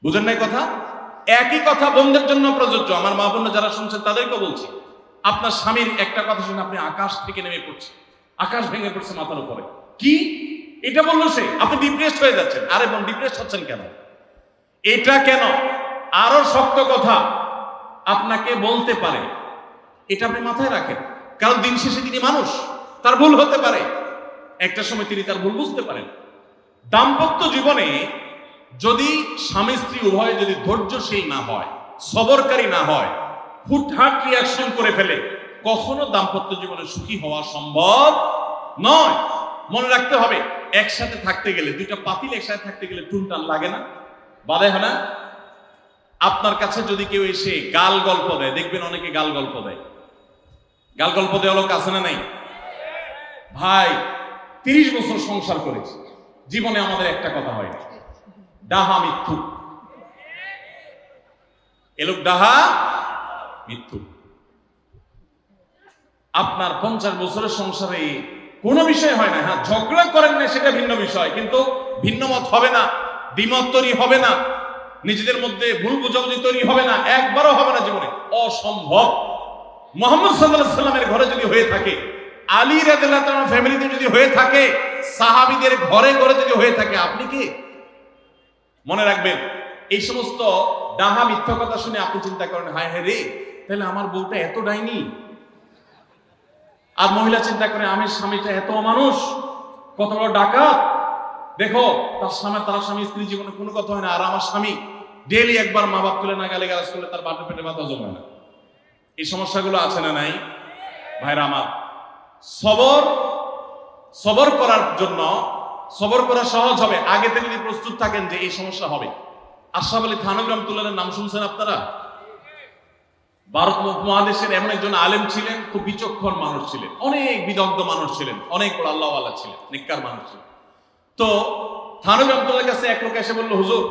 বুঝেন নাই কথা? একই কথা বোনদের জন্য প্রযোজ্য। আমার মা বোন যারা শুনছেন তাদেরকে বলছি, আপনার স্বামীর একটা কথা শুনে আপনি আকাশ থেকে নেমে পড়ছে, আকাশ ভেঙে পড়ছে মাথার উপরে, কি এটা বললো সে, আপনি ডিপ্রেসড হয়ে যাচ্ছেন। আরে বোন ডিপ্রেসড হচ্ছেন কেন? এটা কেন? আরো শক্ত কথা আপনাকে বলতে পারে, এটা আপনি মাথায় রাখেন। কারণ দিন শেষে তিনি মানুষ, তার ভুল হতে পারে, একটা সময় তিনি তার ভুল বুঝতে পারেন। দাম্পত্য জীবনে যদি স্বামী স্ত্রী উভয় যদি ধৈর্যশীল না হয়, সবরকারী না হয়, হুটহাট রিয়াকশন করে ফেলে, কখনো দাম্পত্য জীবনে সুখী হওয়া সম্ভব নয়। মনে রাখতে হবে, একসাথে থাকতে গেলে, দুইটা পাতিল একসাথে থাকতে গেলে টুনটান লাগে না? বাধে হয় না? আপনার কাছে যদি কেউ এসে গাল গল্প দেয়, দেখবেন অনেকে গাল গল্প দেয়। গাল গল্প দেওয়া লোক আছে না নাই? ভাই 30 বছর সংসার করেছি, জীবনে আমাদের একটা কথা হয়নি, ডাহা মিথ্যু। এ লোক ডাহা মিথ্যু। আপনার 50 বছরের সংসারে কোনো বিষয় হয় না, হ্যাঁ ঝগড়া করেন না সেটা ভিন্ন বিষয়, কিন্তু ভিন্ন মত হবে না, দ্বিমত তৈরি হবে না, নিজেদের মধ্যে ভুল বোঝাবুঝি তৈরি হবে না, একবারও হবে না জীবনে, অসম্ভব। মুহাম্মদ সাল্লাল্লাহু আলাইহি ওয়াসাল্লামের ঘরে যদি হয়ে থাকে, আলী রাদিয়াল্লাহু তাআলা ফ্যামিলিতে যদি হয়ে থাকে, সাহাবীদের ঘরে ঘরে যদি হয়ে থাকে, আপনি কি? মনে রাখবেন, এই সমস্ত ডাহা মিথ্যা কথা শুনে আপনি চিন্তা করেন, হায় হায় রে, তাহলে আমার বউটা এত ডাইনি। আর মহিলা চিন্তা করে, আমি স্বামীটা এত মানুষ, কত বড় ডাকাত। দেখো তার স্বামী স্ত্রী জীবনে কোনো কথা হয় না, আর আমার স্বামী ডেইলি একবার মা বাপ তুলে না গালি গালাজ করলে তার বাপের পেটে ব্যথা জমে না। এই সমস্যাগুলো আছে না নাই? ভাইরা আমার, সবর করার জন্য, সবর করা সহজ হবে আগে থেকে যদি প্রস্তুত থাকেন যে এই সমস্যা হবে। আশরাফ আলী থানভী রাহমাতুল্লাহর নাম শুনছেন আপনারা? ভারত মহাদেশের এমন একজন আলেম ছিলেন, খুব বিচক্ষণ মানুষ ছিলেন, অনেক বিদগ্ধ মানুষ ছিলেন, অনেক বড় আল্লাহওয়ালা ছিলেন, নেককার মানুষ ছিলেন। তো থানভী রাহমাতুল্লাহর কাছে এক লোক এসে বলল, হুজুর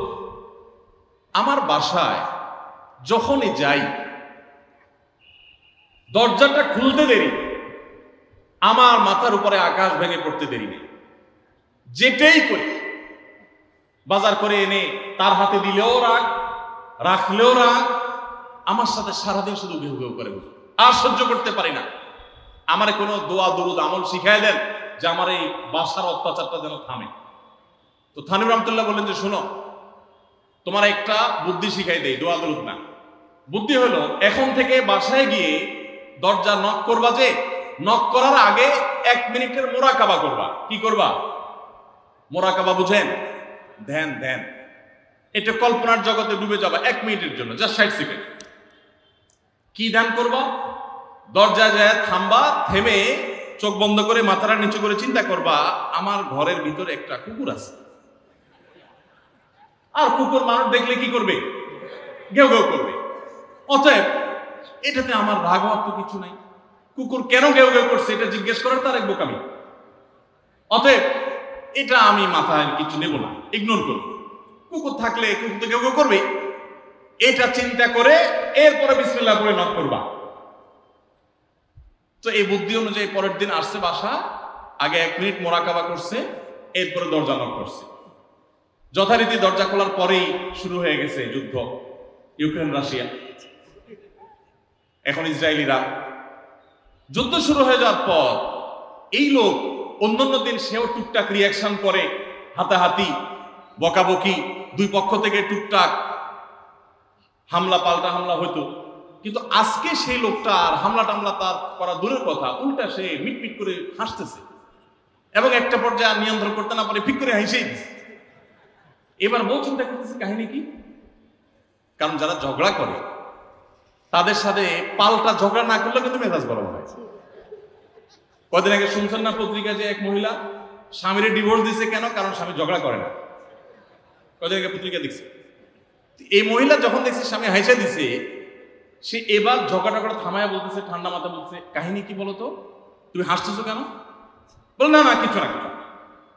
আমার বাসায় যখনই যাই দরজাটা খুলতে দেরি, আমার মাথার উপরে আকাশ ভেঙে পড়তে দেরি নেই। যেটাই করি, বাজার করে এনে তার হাতে দিলেও রাগ, রাখলেও রাগ, আমার সাথে সারাদিন শুধু ঘেউ ঘেউ করে, আর সহ্য করতে পারি না। আমার কোনো দোয়া দরুদ আমল শিখাই দেন যে আমার এই বাসার অত্যাচারটা যেন থামে। তো থানভী রাহমাতুল্লাহ বললেন যে, শোনো, তোমার একটা বুদ্ধি শিখাই দেই, দোয়া দরুদ না। বুদ্ধি হলো, এখন থেকে বাসায় গিয়ে দরজা নক করবা, যে নক করার আগে 1 মিনিটের মোরাকাবা করবা। কি করবা? মোরাকাবা বুঝেন? ধ্যান। ধ্যান এটা কল্পনার জগতে ডুবে যাবা 1 মিনিটের জন্য, জাস্ট 60 সেকেন্ড। কি ধ্যান করবা? দরজা যায় থামবা, থেমে চোখ বন্ধ করে মাথাটা নিচু করে চিন্তা করবা, আমার ঘরের ভিতরে একটা কুকুর আছে। আর কুকুর মানুষ দেখলে কি করবে? ঘেউ ঘেউ করবে। অতএব এটাতে আমার রাগ হওয়ার তো কিছু নাই। কুকুর কেন ঘেউ ঘেউ করছে এটা জিজ্ঞেস করার তার এক বোকামি। অতএব এটা আমি মাথায় কিছু নেব না, ইগনোর করব। কুকুর থাকলে কুকুর তো ঘেউ ঘেউ করবে, এটা চিন্তা করে এরপরে বিসমিল্লাহ বলে নক করবা। তো এই বুদ্ধি অনুযায়ী পরের দিন আসছে বাসা, আগে 1 মিনিট মোরাকাবা করছে, এরপরে দরজা নক করছে। যথারীতি দরজা খোলার পরেই শুরু হয়ে গেছে যুদ্ধ, ইউক্রেন রাশিয়া, এখন ইসরায়েলিরা। যুদ্ধ শুরু হয়ে যাওয়ার পর এই লোক অন্যান্য দিন সেও টুকটাক রিয়াকশন করে, হাতাহাতি, বকাবকি, দুই পক্ষ থেকে টুকটাক হামলা পাল্টা হামলা হতো। কিন্তু আজকে সেই লোকটা আর হামলা টামলা তার করা দূরের কথা, উল্টা সে মিটমিট করে হাসতেছে এবং একটা পর্যায়ে নিয়ন্ত্রণ করতে না পারে ফিক করে হাসেই। এবার বউ চিন্তা করতেছে কাহিনী কি? কারণ যারা ঝগড়া করে তাদের সাথে পাল্টা ঝগড়া না করলে কিন্তু মেজাজ গরম হয়। কদিন আগে শুনছেন না পত্রিকায় যে এক মহিলা স্বামীর ডিভোর্স দিছে, কেন? কারণ স্বামী ঝগড়া করে না। কদিন আগে পত্রিকা দেখছে। এই মহিলা যখন দেখছে স্বামী হাইসা দিছে, সে এবার ঝগড়া করে থামায় বলতেছে, ঠান্ডা মাথা বলছে, কাহিনী কি বলতো, তুমি হাসতেছো কেন? বল না কিছু না কিছু।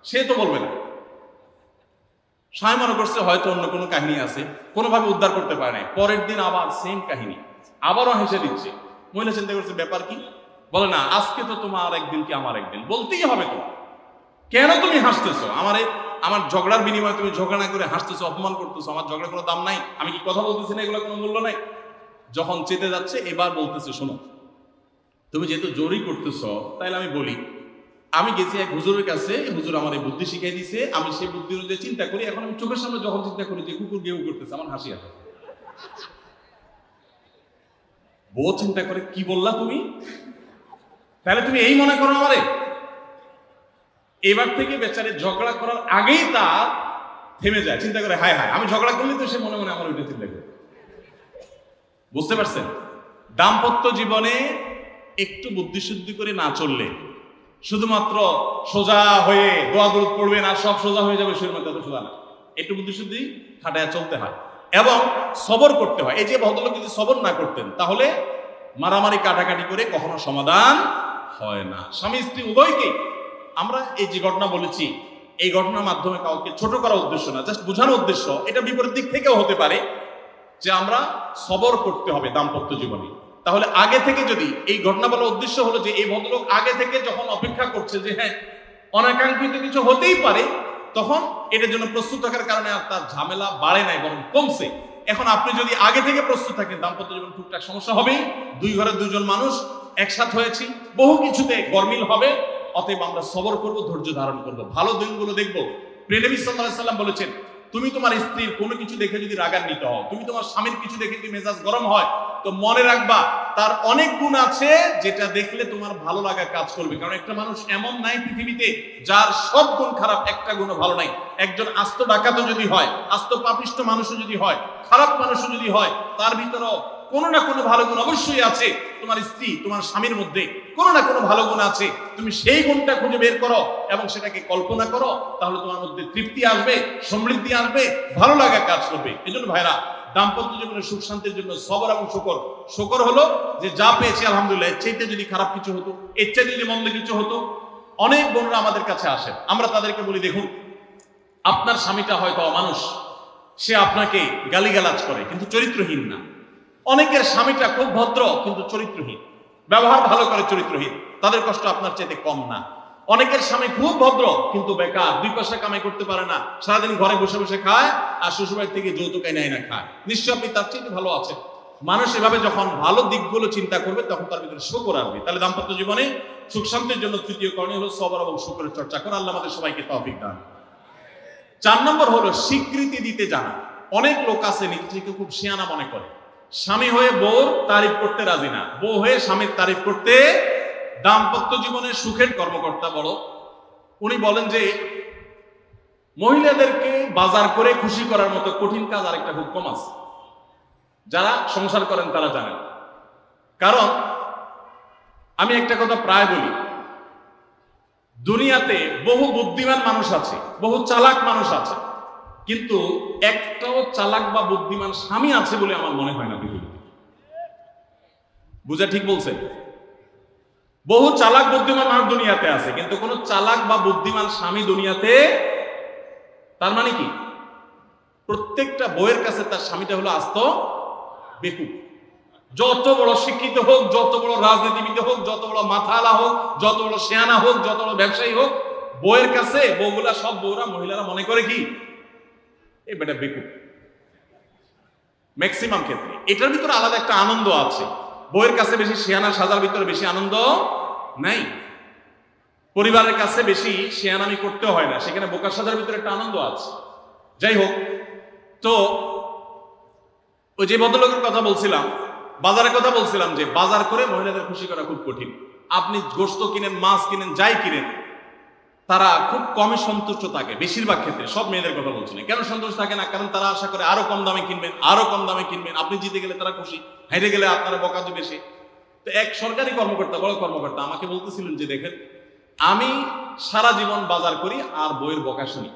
সে তো বলবে না। স্বামী মনে করছে হয়তো অন্য কোনো কাহিনী আছে, কোনোভাবে উদ্ধার করতে পারে না। পরের দিন আবার সেম কাহিনী, আবারও হেসে দিচ্ছে। মহিলা চিন্তা করছে ব্যাপার কি, বলে না, আজকে তো তোমার একদিন কি আমার একদিন, বলতেই হবে তো। কেন তুমি হাসতেছো? আমার ঝগড়ার বিনিময়ে তুমি ঝগড়া না করে হাসতেছো, অপমান করতেছো। আমার ঝগড়ার কোনো দাম নাই? আমি কি কথা বলতেছি না, এগুলো কোনো মূল্য নাই? যখন চেতে যাচ্ছে এবার বলতেছে, শোনো, তুমি যেহেতু জোরই করতেছো, তাইলে আমি বলি, আমি গেছি এক হুজুরের কাছে, হুজুর আমার এই বুদ্ধি শিখাই দিছে, আমি সেই বুদ্ধি অনুযায়ী চিন্তা করি। এখন আমি চোখের সামনে যখন চিন্তা করি যে কুকুর গেউ করতেছে, আমার হাসি আসে। বউ চিন্তা করে, কি বললা তুমি? তাহলে তুমি এই মনে করো আমারে? এবার থেকে বেচারে ঝগড়া করার আগেই তার থেমে যায়, চিন্তা করে, হায় হায়, আমি ঝগড়া করলে তো সে মনে মনে আমার ওইটা চিন্তা করে। বুঝতে পারছেন? দাম্পত্য জীবনে একটু বুদ্ধিশুদ্ধি করে না চললে, শুধুমাত্র সোজা হয়ে দোয়া দরুদ পড়বে না, সব সোজা হয়ে যাবে, শরীর মধ্যে সোজা না। একটু বুদ্ধিশুদ্ধি খাটায় চলতে হয় এবং সবর করতে হয়। এই যে ভদ্রলোক যদি সবর না করতেন, তাহলে মারামারি কাটাকাটি করে কখনো সমাধান হয় না। স্বামী স্ত্রী উভয়কে আমরা এই যে ঘটনা বলেছি, এই ঘটনার মাধ্যমে কাউকে ছোট করার উদ্দেশ্য না, জাস্ট বোঝানোর উদ্দেশ্য। এটা বিপরীত দিক থেকেও হতে পারে যে আমরা সবর করতে হবে দাম্পত্য জীবনে। তাহলে আগে থেকে, যদি এই ঘটনা বলার উদ্দেশ্য হলো যে এই ভদ্রলোক আগে থেকে যখন অপেক্ষা করছে যে হ্যাঁ অনাকাঙ্ক্ষিত কিছু হতেই পারে, তখন এটার জন্য প্রস্তুত থাকার কারণে আর তার ঝামেলা বাড়ে নাই, বরং কমছে। এখন আপনি যদি আগে থেকে প্রস্তুত থাকেন, দাম্পত্য জীবন টুকটাক সমস্যা হবেই। দুই ঘরের দুজন মানুষ একসাথে হয়েছি, বহু কিছুতে গরমিল হবে। অতএব আমরা সবর করব, ধৈর্য ধারণ করব, ভালো দিনগুলো দেখবো। প্রিয় নবী সাল্লাল্লাহু আলাইহি ওয়াসাল্লাম বলেছেন, তুমি তোমার স্ত্রীর কোনো কিছু দেখে যদি রাগান্বিত হও, তুমি তোমার স্বামীর কিছু দেখে যদি মেজাজ গরম হয়, তো মনে রাখবা তার অনেক গুণ আছে যেটা দেখলে তোমার ভালো লাগা কাজ করবে। কারণ একটা মানুষ এমন নাই পৃথিবীতে যার সব গুণ খারাপ, একটা গুণও ভালো নাই। একজন আস্ত ডাকাতও যদি হয়, আস্ত পাপিষ্ট মানুষও যদি হয়, খারাপ মানুষও যদি হয়, তার ভিতরেও কোনো না কোনো ভালো গুণ অবশ্যই আছে। তোমার স্ত্রী, তোমার স্বামীর মধ্যে কোনো না কোনো ভালো গুণ আছে। তুমি সেই গুণটা খুঁজে বের করো এবং সেটাকে কল্পনা করো, তাহলে তোমার মধ্যে তৃপ্তি আসবে, সমৃদ্ধি আসবে, ভালো লাগা কাজ করবে। এই জন্য ভাইরা, দাম্পত্য জীবনের সুখ শান্তির জন্য সবর এবং শুকর। শুকর হলো যে যা পেয়েছি আলহামদুলিল্লাহ, এর চাইতে যদি খারাপ কিছু হতো, এর চাইতে যদি মন্দ কিছু হতো। অনেক বোনরা আমাদের কাছে আসে, আমরা তাদেরকে বলি, দেখুন আপনার স্বামীটা হয়তো অমানুষ, সে আপনাকে গালিগালাজ করে কিন্তু চরিত্রহীন না। অনেকের স্বামীটা খুব ভদ্র কিন্তু চরিত্রহীন, ব্যবহার ভালো করে চরিত্রহীন, তাদের কষ্ট আপনার চাইতে কম না। অনেকের স্বামী খুব ভদ্র কিন্তু বেকার, 2 পয়সা কামাই করতে পারে না, সারাদিন ঘরে বসে বসে খায় আর শ্বশুরবাড়ি থেকে যৌতুক এনে না খায়, নিশ্চয় আপনি তার চাইতে ভালো আছেন। মানুষ এভাবে যখন ভালো দিকগুলো চিন্তা করবে, তখন তার ভিতরে শুকর আসবে। তাহলে দাম্পত্য জীবনে সুখ শান্তির জন্য তৃতীয় করণীয় হলো সবর এবং শুকরের চর্চা করা। আল্লাহ আমাদের সবাইকে তৌফিক দান। 4 নম্বর হলো স্বীকৃতি দিতে জানা। অনেক লোক আছে নিজেকে খুব শিয়ানা মনে করে, স্বামী হয়ে বউর তারিফ করতে রাজি না, বউ হয়ে স্বামীর তারিফ করতে। দাম্পত্য জীবনের সুখের কর্মকর্তা বড়, উনি বলেন যে মহিলাদেরকে বাজার করে খুশি করার মতো কঠিন কাজ আরেকটা খুব কম আছে। যারা সংসার করেন তারা জানেন। কারণ আমি একটা কথা প্রায় বলি, দুনিয়াতে বহু বুদ্ধিমান মানুষ আছে, বহু চালাক মানুষ আছে, কিন্তু একটাও চালাক বা বুদ্ধিমান স্বামী আছে বলে আমার মনে হয় না পৃথিবীতে। বুঝা ঠিক বলছে? বহু চালাক বুদ্ধিমান মানুষ দুনিয়াতে আছে, কিন্তু কোন চালাক বা বুদ্ধিমান স্বামী দুনিয়াতে। তার মানে কি? প্রত্যেকটা বউয়ের কাছে তার স্বামীটা হলো আস্ত বেকুব। যত বড় শিক্ষিত হোক, যত বড় রাজনীতিবিদ হোক, যত বড় মাথালা হোক, যত বড় শেয়ানা হোক, যত বড় ব্যবসায়ী হোক, বউয়ের কাছে বউগুলা, সব বউরা, মহিলারা মনে করে কি এই বেটা বেকুব। ম্যাক্সিমাম ক্ষেত্রে এটার ভিতরে আলাদা একটা আনন্দ আছে। বউয়ের কাছে বেশি শেয়ানা সাজার ভিতরে বেশি আনন্দ নাই। পরিবারের কাছে বেশি শেয়ানামি করতে হয় না, সেখানে বোকা সাজার ভিতরে একটা আনন্দ আছে। যাই হোক, তো ওই যে ভদ্রলোকের কথা বলছিলাম, বাজারের কথা বলছিলাম, যে বাজার করে মহিলাদের খুশি করা খুব কঠিন। আপনি গোশত কিনেন, মাছ কিনেন, যাই কিনেন, তারা খুব কমই সন্তুষ্ট থাকে বেশিরভাগ ক্ষেত্রে। সব মেয়েদের কথা বলছি না। কেন সন্তুষ্ট থাকে না? কারণ তারা আশা করে আরো কম দামে কিনবেন, আরো কম দামে কিনবেন। আপনি জিতে গেলে তারা খুশি, হেরে গেলে আপনারা বকা দিবে সে। তো এক সরকারি কর্মকর্তা, বড় কর্মকর্তা, আমাকে বলতেছিলেন যে দেখেন, আমি সারা জীবন বাজার করি আর বইয়ের বকা শুনি।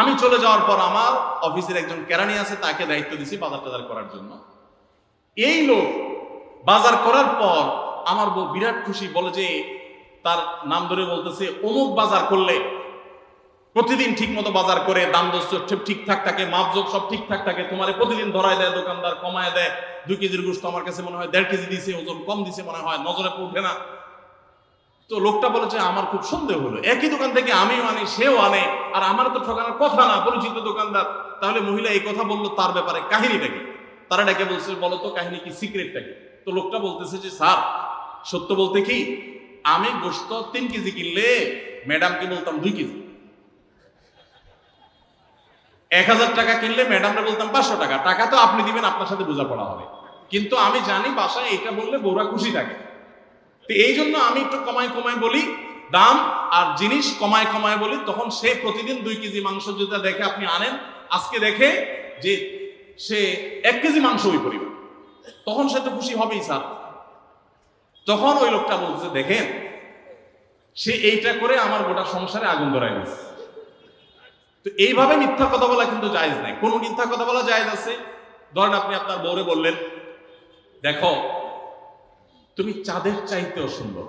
আমি চলে যাওয়ার পর আমার অফিসের একজন কেরানি আছে, তাকে দায়িত্ব দিছি বাজার টাজার করার জন্য। এই লোক বাজার করার পর আমার বউ বিরাট খুশি, বলে যে তার নাম ধরে বলতেছে, অমুক বাজার করলে প্রতিদিন ঠিক মতো বাজার করে, দাম দর ঠিকঠাক থাকে, মাপজোক সব ঠিকঠাক থাকে, তোমার প্রতিদিন ধরায় দেয়, দোকানদার কমায় দেয়। 2 কেজির গোশত আমার কাছে মনে হয় 1.5 কেজি দিছে, ওজন কম দিছে মনে হয়, নজরে পড়বে না। তো লোকটা বলে যে আমার খুব সন্দেহ হলো, একই দোকান থেকে আমিও আনি সেও আনে, আর আমার তো ঠকানোর কথা না, পরিচিত দোকানদার। তাহলে মহিলা এই কথা বললো, তার ব্যাপারে কাহিনীটা কি? তারা ডেকে বলছে, বলো তো কাহিনী কি, সিক্রেটটা কি? তো লোকটা বলতেছে যে স্যার, সত্য বলতে কি, আমি গোশত 3 কেজি কিনলে ম্যাডামকে বলতাম 2 কেজি, 1000 টাকা কিনলে ম্যাডামরা বলতাম 500 টাকা। টাকা তো আপনি দিবেন, আপনার সাথে বোঝাপড়া হবে, কিন্তু আমি জানি বাসায় এটা বললে বউরা খুশি থাকে। তো এই জন্য আমি একটু কমায় কমায় বলি দাম, আর জিনিস কমায় কমায় বলি। তখন সে প্রতিদিন 2 কেজি মাংস যেটা দেখে আপনি আনেন, আজকে দেখে যে সে 1 কেজি মাংস ওই পরিমাণ, তখন সে তো খুশি হবেই স্যার। তখন ওই লোকটা বলছে, দেখেন সে এইটা করে আমার গোটা সংসারে আগুন ধরায় দিচ্ছে। তো এইভাবে মিথ্যা কথা বলা কিন্তু জায়েজ নাই। কোন মিথ্যা কথা বলা জায়েজ আছে? ধরেন আপনি আপনার বউরে বললেন, দেখো তুমি চাঁদের চাইতেও সুন্দর।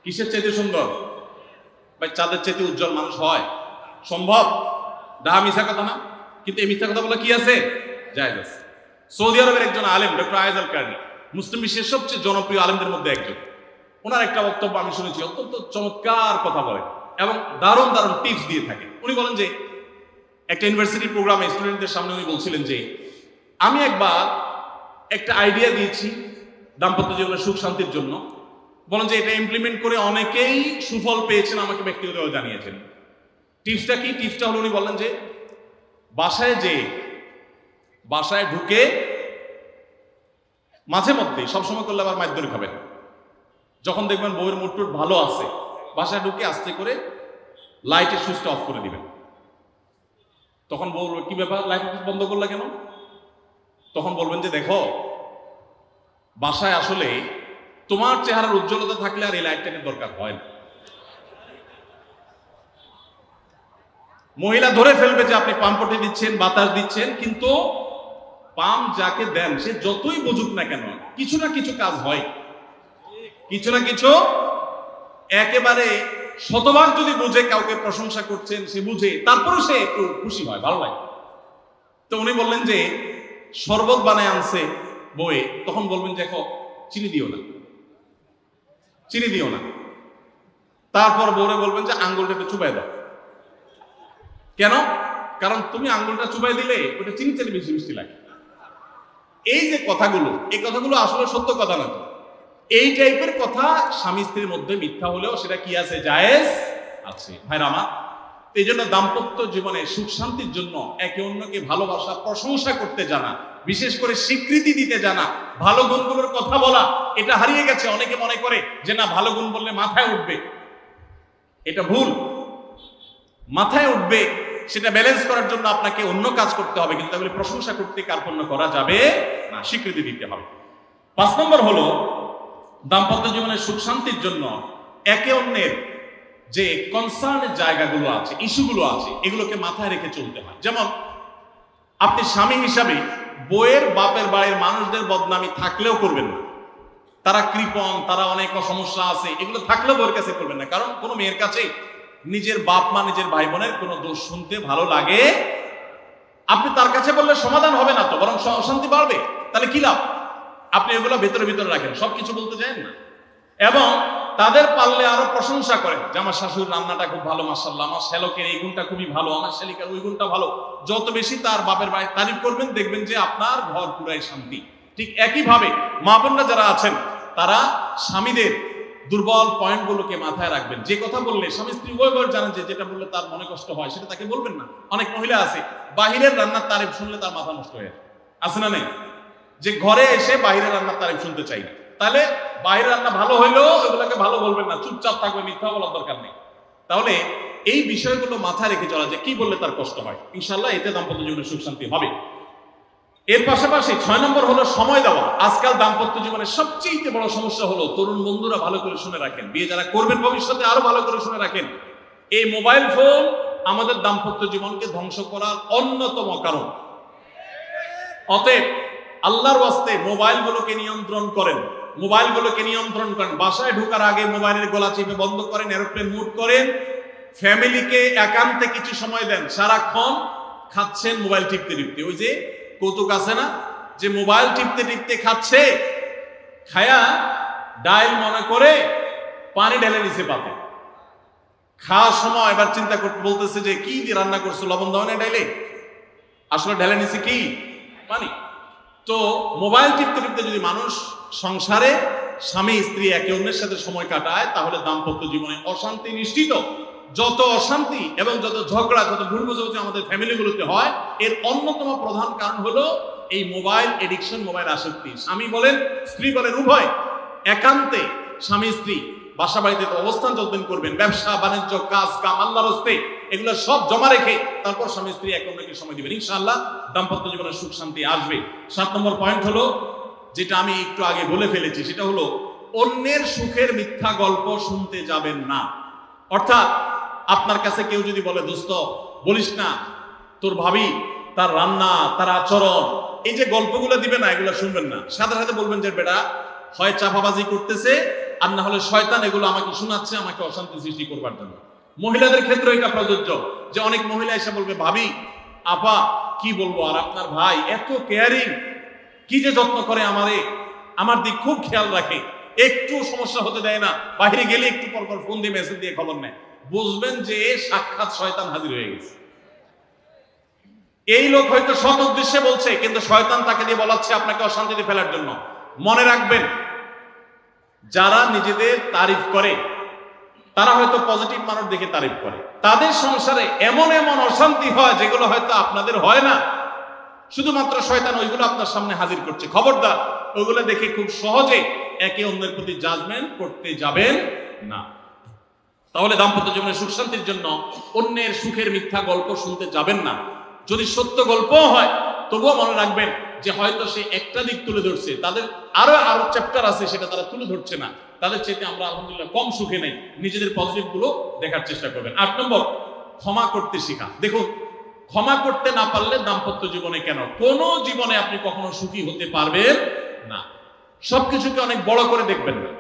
কিসের চাইতে সুন্দর? ভাই চাঁদের চাইতে উজ্জ্বল মানুষ হয় সম্ভব? ডাহা মিথ্যা কথা না? কিন্তু এই মিথ্যা কথা বলা কি আছে? জায়েজ আছে। সৌদি আরবের একজন আলেম ডক্টর আয়েজ আল কারনি, মুসলিম বিশ্বের সবচেয়ে জনপ্রিয় আলেমদের মধ্যে একজন, ওনার একটা বক্তব্য আমি শুনেছি, অত্যন্ত চমৎকার কথা বলেন এবং দারুণ দারুণ টিপস দিয়ে থাকে। উনি বলেন যে একটা ইউনিভার্সিটি প্রোগ্রামে স্টুডেন্টদের সামনে উনি বলছিলেন যে আমি একবার একটা আইডিয়া দিয়েছি দাম্পত্য জীবনের সুখ শান্তির জন্য। বলেন যে এটা ইমপ্লিমেন্ট করে অনেকেই সুফল পেয়েছেন, আমাকে ব্যক্তিগতভাবে জানিয়েছেন। টিপসটা কি? টিপসটা হলো উনি বললেন যে বাসায় ঢুকে মাঝে মধ্যে, সবসময় করলে আবার মাইর খাবেন, যখন দেখবেন বউয়ের মুড টুট ভালো আছে, বাসায় ঢুকে আস্তে করে লাইটের সুইচটা অফ করে দিবেন। তখন বউ, কি ব্যাপার লাইট বন্ধ করলা কেন? তখন বলবেন যে দেখো বাসায় আসলে তোমার চেহারার উজ্জ্বলতা থাকলে আর এই লাইটটাকে দরকার হয় না। মহিলা ধরে ফেলবে যে আপনি পাম্পটে দিচ্ছেন, বাতাস দিচ্ছেন, কিন্তু পাম্প যাকে দেন সে যতই বুঝুক না কেন কিছু না কিছু কাজ হয়, কিছু না কিছু। একেবারে শতভাগ যদি বুঝে কাউকে প্রশংসা করছেন, সে বুঝে, তারপরে সে একটু খুশি হয়, ভালো লাগে। তো উনি বললেন যে শরবত বানায় আনছে বউয়ে, তখন বলবেন যে দেখো চিনি দিও না, চিনি দিও না। তারপর বউরে বলবেন যে আঙ্গুলটা একটু চুবাই দাও। কেন? কারণ তুমি আঙ্গুলটা চুবাই দিলে ওটা চিনি তেলে বেশি মিষ্টি লাগে। এই যে কথাগুলো, এই কথাগুলো আসলে সত্য কথা না। তো এই টাইপের কথা স্বামী স্ত্রীর মধ্যে মিথ্যা হলেও সেটা কি আছে? জায়েজ আছে। ভাইরা আমার, এই জন্য দাম্পত্য জীবনে সুখ শান্তির জন্য একে অন্যকে ভালোবাসা, প্রশংসা করতে জানা, বিশেষ করে স্বীকৃতি দিতে জানা, ভালো গুণগুলোর কথা বলা, এটা হারিয়ে গেছে। অনেকে মনে করে যে না, ভালো গুণ বললে মাথায় উঠবে, এটা ভুল। মাথায় উঠবে সেটা ব্যালেন্স করার জন্য আপনাকে অন্য কাজ করতে হবে, কিন্তু তাহলে প্রশংসা করতে কার্পণ্য করা যাবে না, স্বীকৃতি দিতে হবে। 5 নম্বর হলো দাম্পত্য জীবনের সুখ শান্তির জন্য একে অন্যের যে কনসার্নের জায়গাগুলো আছে, ইস্যুগুলো আছে, এগুলোকে মাথায় রেখে চলতে হয়। যেমন আপনি স্বামী হিসাবে বউয়ের বাপের বাড়ির মানুষদের বদনামি থাকলেও করবেন না। তারা কৃপণ, তারা অনেক সমস্যা আছে, এগুলো থাকলেও বউয়ের কাছে করবেন না। কারণ কোনো মেয়ের কাছে নিজের বাপ মা, নিজের ভাই বোনের কোনো দোষ শুনতে ভালো লাগে। আপনি তার কাছে বললে সমাধান হবে না, তো বরং অশান্তি বাড়বে। তাহলে কি লাভ? আপনি এগুলো ভেতরে ভিতরে রাখেন, সবকিছু বলতে চান না। এবং তাদের পারলে আরো প্রশংসা করেন যে আমার শাশুড়ির রান্নাটা খুব ভালো, মাশাআল্লাহ, আমার শ্যালকের এই গুণটা খুবই ভালো, আমার শ্যালিকার ওই গুণটা ভালো। যত বেশি তার বাপের বাড়ির তারিফ করবেন, দেখবেন যে আপনার ঘর পুরাই শান্তি। ঠিক একইভাবে মা বোনরা যারা আছেন, তারা স্বামীদের দুর্বল পয়েন্টগুলোকে মাথায় রাখবেন। যে কথা বললে স্বামী স্ত্রী উভয় জানেন যে যেটা বললে তার মনে কষ্ট হয়, সেটা তাকে বলবেন না। অনেক মহিলা আছে বাহিরের রান্নার তারিফ শুনলে তার মাথা নষ্ট হয়ে আছে না নেই, যে ঘরে এসে বাইরের রান্নার তারিফ শুনতে চাই না। তাহলে বাইরের রান্না ভালো হইলেও এগুলোকে ভালো বলবেন না, চুপচাপ থাকবে, মিথ্যা বলার দরকার নেই। তাহলে এই বিষয়গুলো মাথায় রেখে চলা, যে কি বললে তার কষ্ট হয়, ইনশাআল্লাহ এতে দাম্পত্য জীবনে সুখ শান্তি হবে। এর পাশাপাশি 6 নম্বর হলো সময় দেওয়া। আজকাল দাম্পত্য জীবনের সবচেয়ে বড় সমস্যা হলো, তরুণ বন্ধুরা ভালো করে শুনে রাখেন, বিয়ে যারা করবেন ভবিষ্যতে আরো ভালো করে শুনে রাখেন, এই মোবাইল ফোন আমাদের দাম্পত্য জীবনকে ধ্বংস করার অন্যতম কারণ। অতএব আল্লাহর ওয়াস্তে মোবাইলগুলোকে নিয়ন্ত্রণ করেন, মোবাইলগুলোকে নিয়ন্ত্রণ করেন। বাসায় ঢোকার আগে মোবাইলের গলা চেপে বন্ধ করেন, এরোপ্লেন মুড করেন। ফ্যামিলিকে একান্তে কিছু সময় দেন। সারাক্ষণ খাচ্ছেন মোবাইল টিপতে টিপতে, ওই যে কৌতুক আছে না, যে মোবাইল টিপতে টিপতে খাচ্ছে, খায়া ডায়াল মনে করে পানি ঢেলে নিছে পাতে, খাওয়ার সময় এবার চিন্তা করতে বলতেছে যে কি দিয়ে রান্না করছো, লবণ দাও না ঢেলে, আসলে ঢেলে নিছে কি পানি। তো মোবাইল টিপতে টিপতে যদি মানুষ সংসারে স্বামী স্ত্রী একে অন্যের সাথে সময় কাটায়, তাহলে দাম্পত্য জীবনে অশান্তি নিশ্চিত। যত অশান্তি এবং যত ঝগড়া, যত ভুল বোঝাবুঝি আমাদের ফ্যামিলিগুলোতে হয়, এর অন্যতম প্রধান কারণ হলো এই মোবাইল এডিকশন, মোবাইল আসক্তি। স্বামী বলেন স্ত্রী বলেন উভয় একান্তে স্বামী স্ত্রী বাসা বাড়িতে অবস্থান যতদিন করবেন, ব্যবসা বাণিজ্য কাজ কাম আল্লাহর হস্তে, এগুলো সব জমা রেখে তারপর স্বামী স্ত্রী এক অন্যকে সময় দিবেন, ইনশাআল্লাহ দাম্পত্য জীবনে সুখ শান্তি আসবে। 7 নম্বর পয়েন্ট হলো, যেটা আমি একটু আগে বলে ফেলেছি, সেটা হলো অন্যের সুখের মিথ্যা গল্প শুনতে যাবেন না। অর্থাৎ আপনার কাছে কেউ যদি বলে দোস্ত বলিস না, তোর ভাবি তার রান্না তার আচরণ, এই যে গল্পগুলো দিবে না, এগুলো শুনবেন না। সাথে সাথে বলবেন যে বেটা হয় চাপাবাজি করতেছে, আর না হলে শয়তান এগুলো আমাকে শোনাচ্ছে আমাকে অশান্তি সৃষ্টি করবার জন্য। মহিলাদের ক্ষেত্রে এটা প্রযোজ্য, যে অনেক মহিলা এসে বলবে ভাবি আপা কি বলবো, আর আপনার ভাই এত কেয়ারিং, কি যে যত্ন করে আমারে, আমার দিক খুব খেয়াল রাখে, একটু সমস্যা হতে দেয় না, বাইরে গেলে একটু পর পর ফোন দিয়ে মেসেজ দিয়ে খবর নেয়। বুঝবেন যে সাক্ষাৎ শয়তান হাজির হয়ে গেছে। এই লোক হয়তো সৎ উদ্দেশ্যে বলছে, কিন্তু শয়তান তাকে দিয়ে বলাচ্ছে আপনাকে অশান্তিতে ফেলার জন্য। মনে রাখবেন, যারা নিজেদের তারিফ করে তারা হয়তো পজিটিভ মানুষ দেখে তারিফ করে, তাদের সংসারে এমন এমন অশান্তি হয় যেগুলো হয়তো আপনাদের হয় না, শুধুমাত্র শয়তান ওইগুলো আপনার সামনে হাজির করছে। খবরদার, ওইগুলো দেখে খুব সহজে একে অন্যের প্রতি জাজমেন্ট করতে যাবেন না। তাহলে দাম্পত্য জীবনে সুখ শান্তির জন্য অন্যের সুখের মিথ্যা গল্প শুনতে যাবেন না। যদি সত্য গল্প হয় তবুও মনে রাখবেন যে হয়তো সে একটা দিক তুলে ধরছে, তাদের আরো চ্যাপ্টার আছে সেটা তারা তুলে ধরছে না, তাদের চাইতে আমরা আলহামদুলিল্লাহ কম সুখে নেই। নিজেদের পজিটিভ গুলো দেখার চেষ্টা করবেন। 8 নম্বর, ক্ষমা করতে শেখা। দেখুন, ক্ষমা করতে না পারলে দাম্পত্য জীবনে কেন, কোন জীবনে আপনি কখনো সুখী হতে পারবেন না। সবকিছুকে অনেক বড় করে দেখবেন না,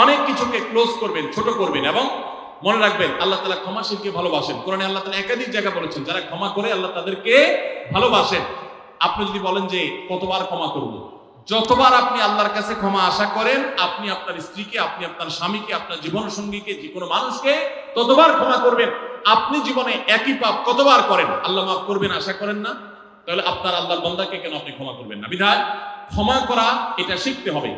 অনেক কিছুকে ক্লোজ করবেন, ছোট করবেন। এবং মনে রাখবেন আল্লাহ তাআলা ক্ষমাশীলকে ভালোবাসেন। কোরআনে আল্লাহ তাআলা একাধিক জায়গা বলেছেন যারা ক্ষমা করে আল্লাহ তাদেরকে ভালোবাসেন। আপনি যদি বলেন যে কতবার ক্ষমা করব, যতবার আপনি আল্লাহর কাছে ক্ষমা আশা করেন, আপনি আপনার স্ত্রীকে, আপনি আপনার স্বামীকে, আপনার জীবন সঙ্গীকে, যে কোনো মানুষকে ততবার ক্ষমা করবেন। আপনি জীবনে একই পাপ কতবার করেন, আল্লাহ মাফ করবেন আশা করেন না? তাহলে আপনার আল্লাহর বান্দাকে কেন আপনি ক্ষমা করবেন না? বিধায় ক্ষমা করা এটা শিখতে হবে।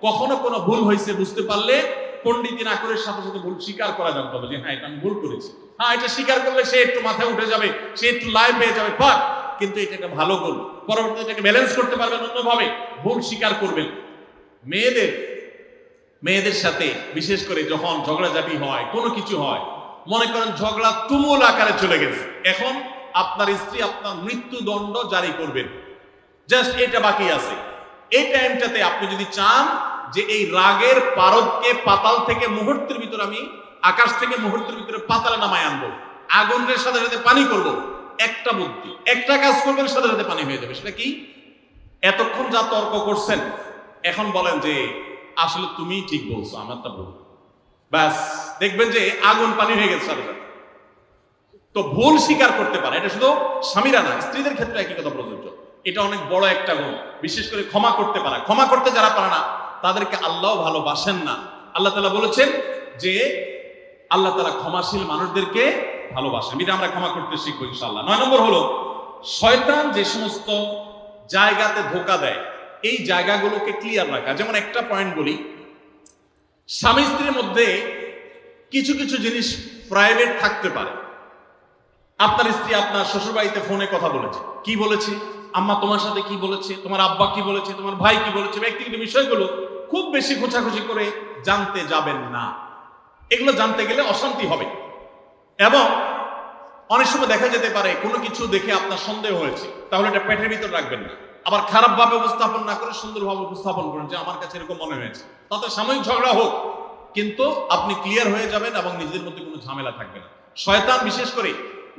কখনো কোনো ভুল হয়েছে বুঝতে পারলে পণ্ডিতি না করে সাথে সাথে ভুল স্বীকার করা জানতে হবে, যে হ্যাঁ এটা আমি ভুল করেছি। হ্যাঁ, এটা স্বীকার করলে সে একটু মাথায় উঠে যাবে, সে একটু লাইভ পেয়ে যাবে, বাট কিন্তু এটা একটা ভালো গোল, পরবর্তীতে এটাকে ব্যালেন্স করতে পারবেন অন্যভাবে। ভুল স্বীকার করবেন। মেয়েদের সাথে বিশেষ করে যখন ঝগড়াঝাটি হয়, কোনো কিছু হয়, মনে করেন ঝগড়া তুমুল আকারে চলে গেছে, এখন আপনার স্ত্রী আপনার মৃত্যুদণ্ড জারি করবেন, জাস্ট এটা বাকি আছে। এই টাইমটাতে আপনি যদি চান যে এই রাগের পারদকে পাতাল থেকে মুহূর্তের ভিতরে, আমি আকাশ থেকে মুহূর্তের ভিতরে পাতালে নামায় আনবো, আগুনের সাথে সাথে পানি করব, একটা বুদ্ধি, একটা কাজ করবেন, সাথে সাথে পানি হয়ে যাবে। সেটা কি? এতক্ষণ যা তর্ক করছেন, এখন বলেন যে আসলে তুমি ঠিক বলছো, আমারটা ভুল, ব্যাস দেখবেন যে আগুন পানি হয়ে গেছে সাথে সাথে। তো ভুল স্বীকার করতে পারে, এটা শুধু স্বামীরা না, স্ত্রীদের ক্ষেত্রে একই কথা প্রযোজ্য। এটা অনেক বড় একটা গুণ, বিশেষ করে ক্ষমা করতে পারা। ক্ষমা করতে যারা পারে না তাদেরকে আল্লাহ ভালোবাসেন না। আল্লাহ তাআলা বলেছেন যে আল্লাহ তাআলা ক্ষমাশীল মানুষদেরকে ভালোবাসেন। এটা আমরা ক্ষমা করতে শিখবো ইনশাআল্লাহ। 9 নম্বর হলো, শয়তান যে সমস্ত জায়গাতে ধোঁকা দেয় এই জায়গাগুলোকে ক্লিয়ার রাখা। যেমন একটা পয়েন্ট বলি, স্বামী স্ত্রীর মধ্যে কিছু কিছু জিনিস প্রাইভেট থাকতে পারে। আপনার স্ত্রী আপনার শ্বশুরবাড়িতে ফোনে কথা বলেছে, কি বলেছে, আম্মা তোমার সাথে কি বলেছে, তোমার আব্বা কি বলেছে, তোমার ভাই কি বলেছে, ব্যক্তিগত বিষয়গুলো খুব বেশি খোঁচাখুচি করে জানতে যাবেন না। এগুলো জানতে গেলে অশান্তি হবে। এবং অনেক সময় দেখা যেতে পারে কোনো কিছু দেখে আপনার সন্দেহ হয়েছে, তাহলে এটা পেটের ভিতর রাখবেন না। আবার খারাপ ভাবে উপস্থাপন না করে সুন্দরভাবে উপস্থাপন করুন যে আমার কাছে এরকম মনে হয়েছে, তাতে সাময়িক ঝগড়া হোক, কিন্তু আপনি ক্লিয়ার হয়ে যাবেন এবং নিজেদের মধ্যে কোনো ঝামেলা থাকবে না। শয়তান বিশেষ করে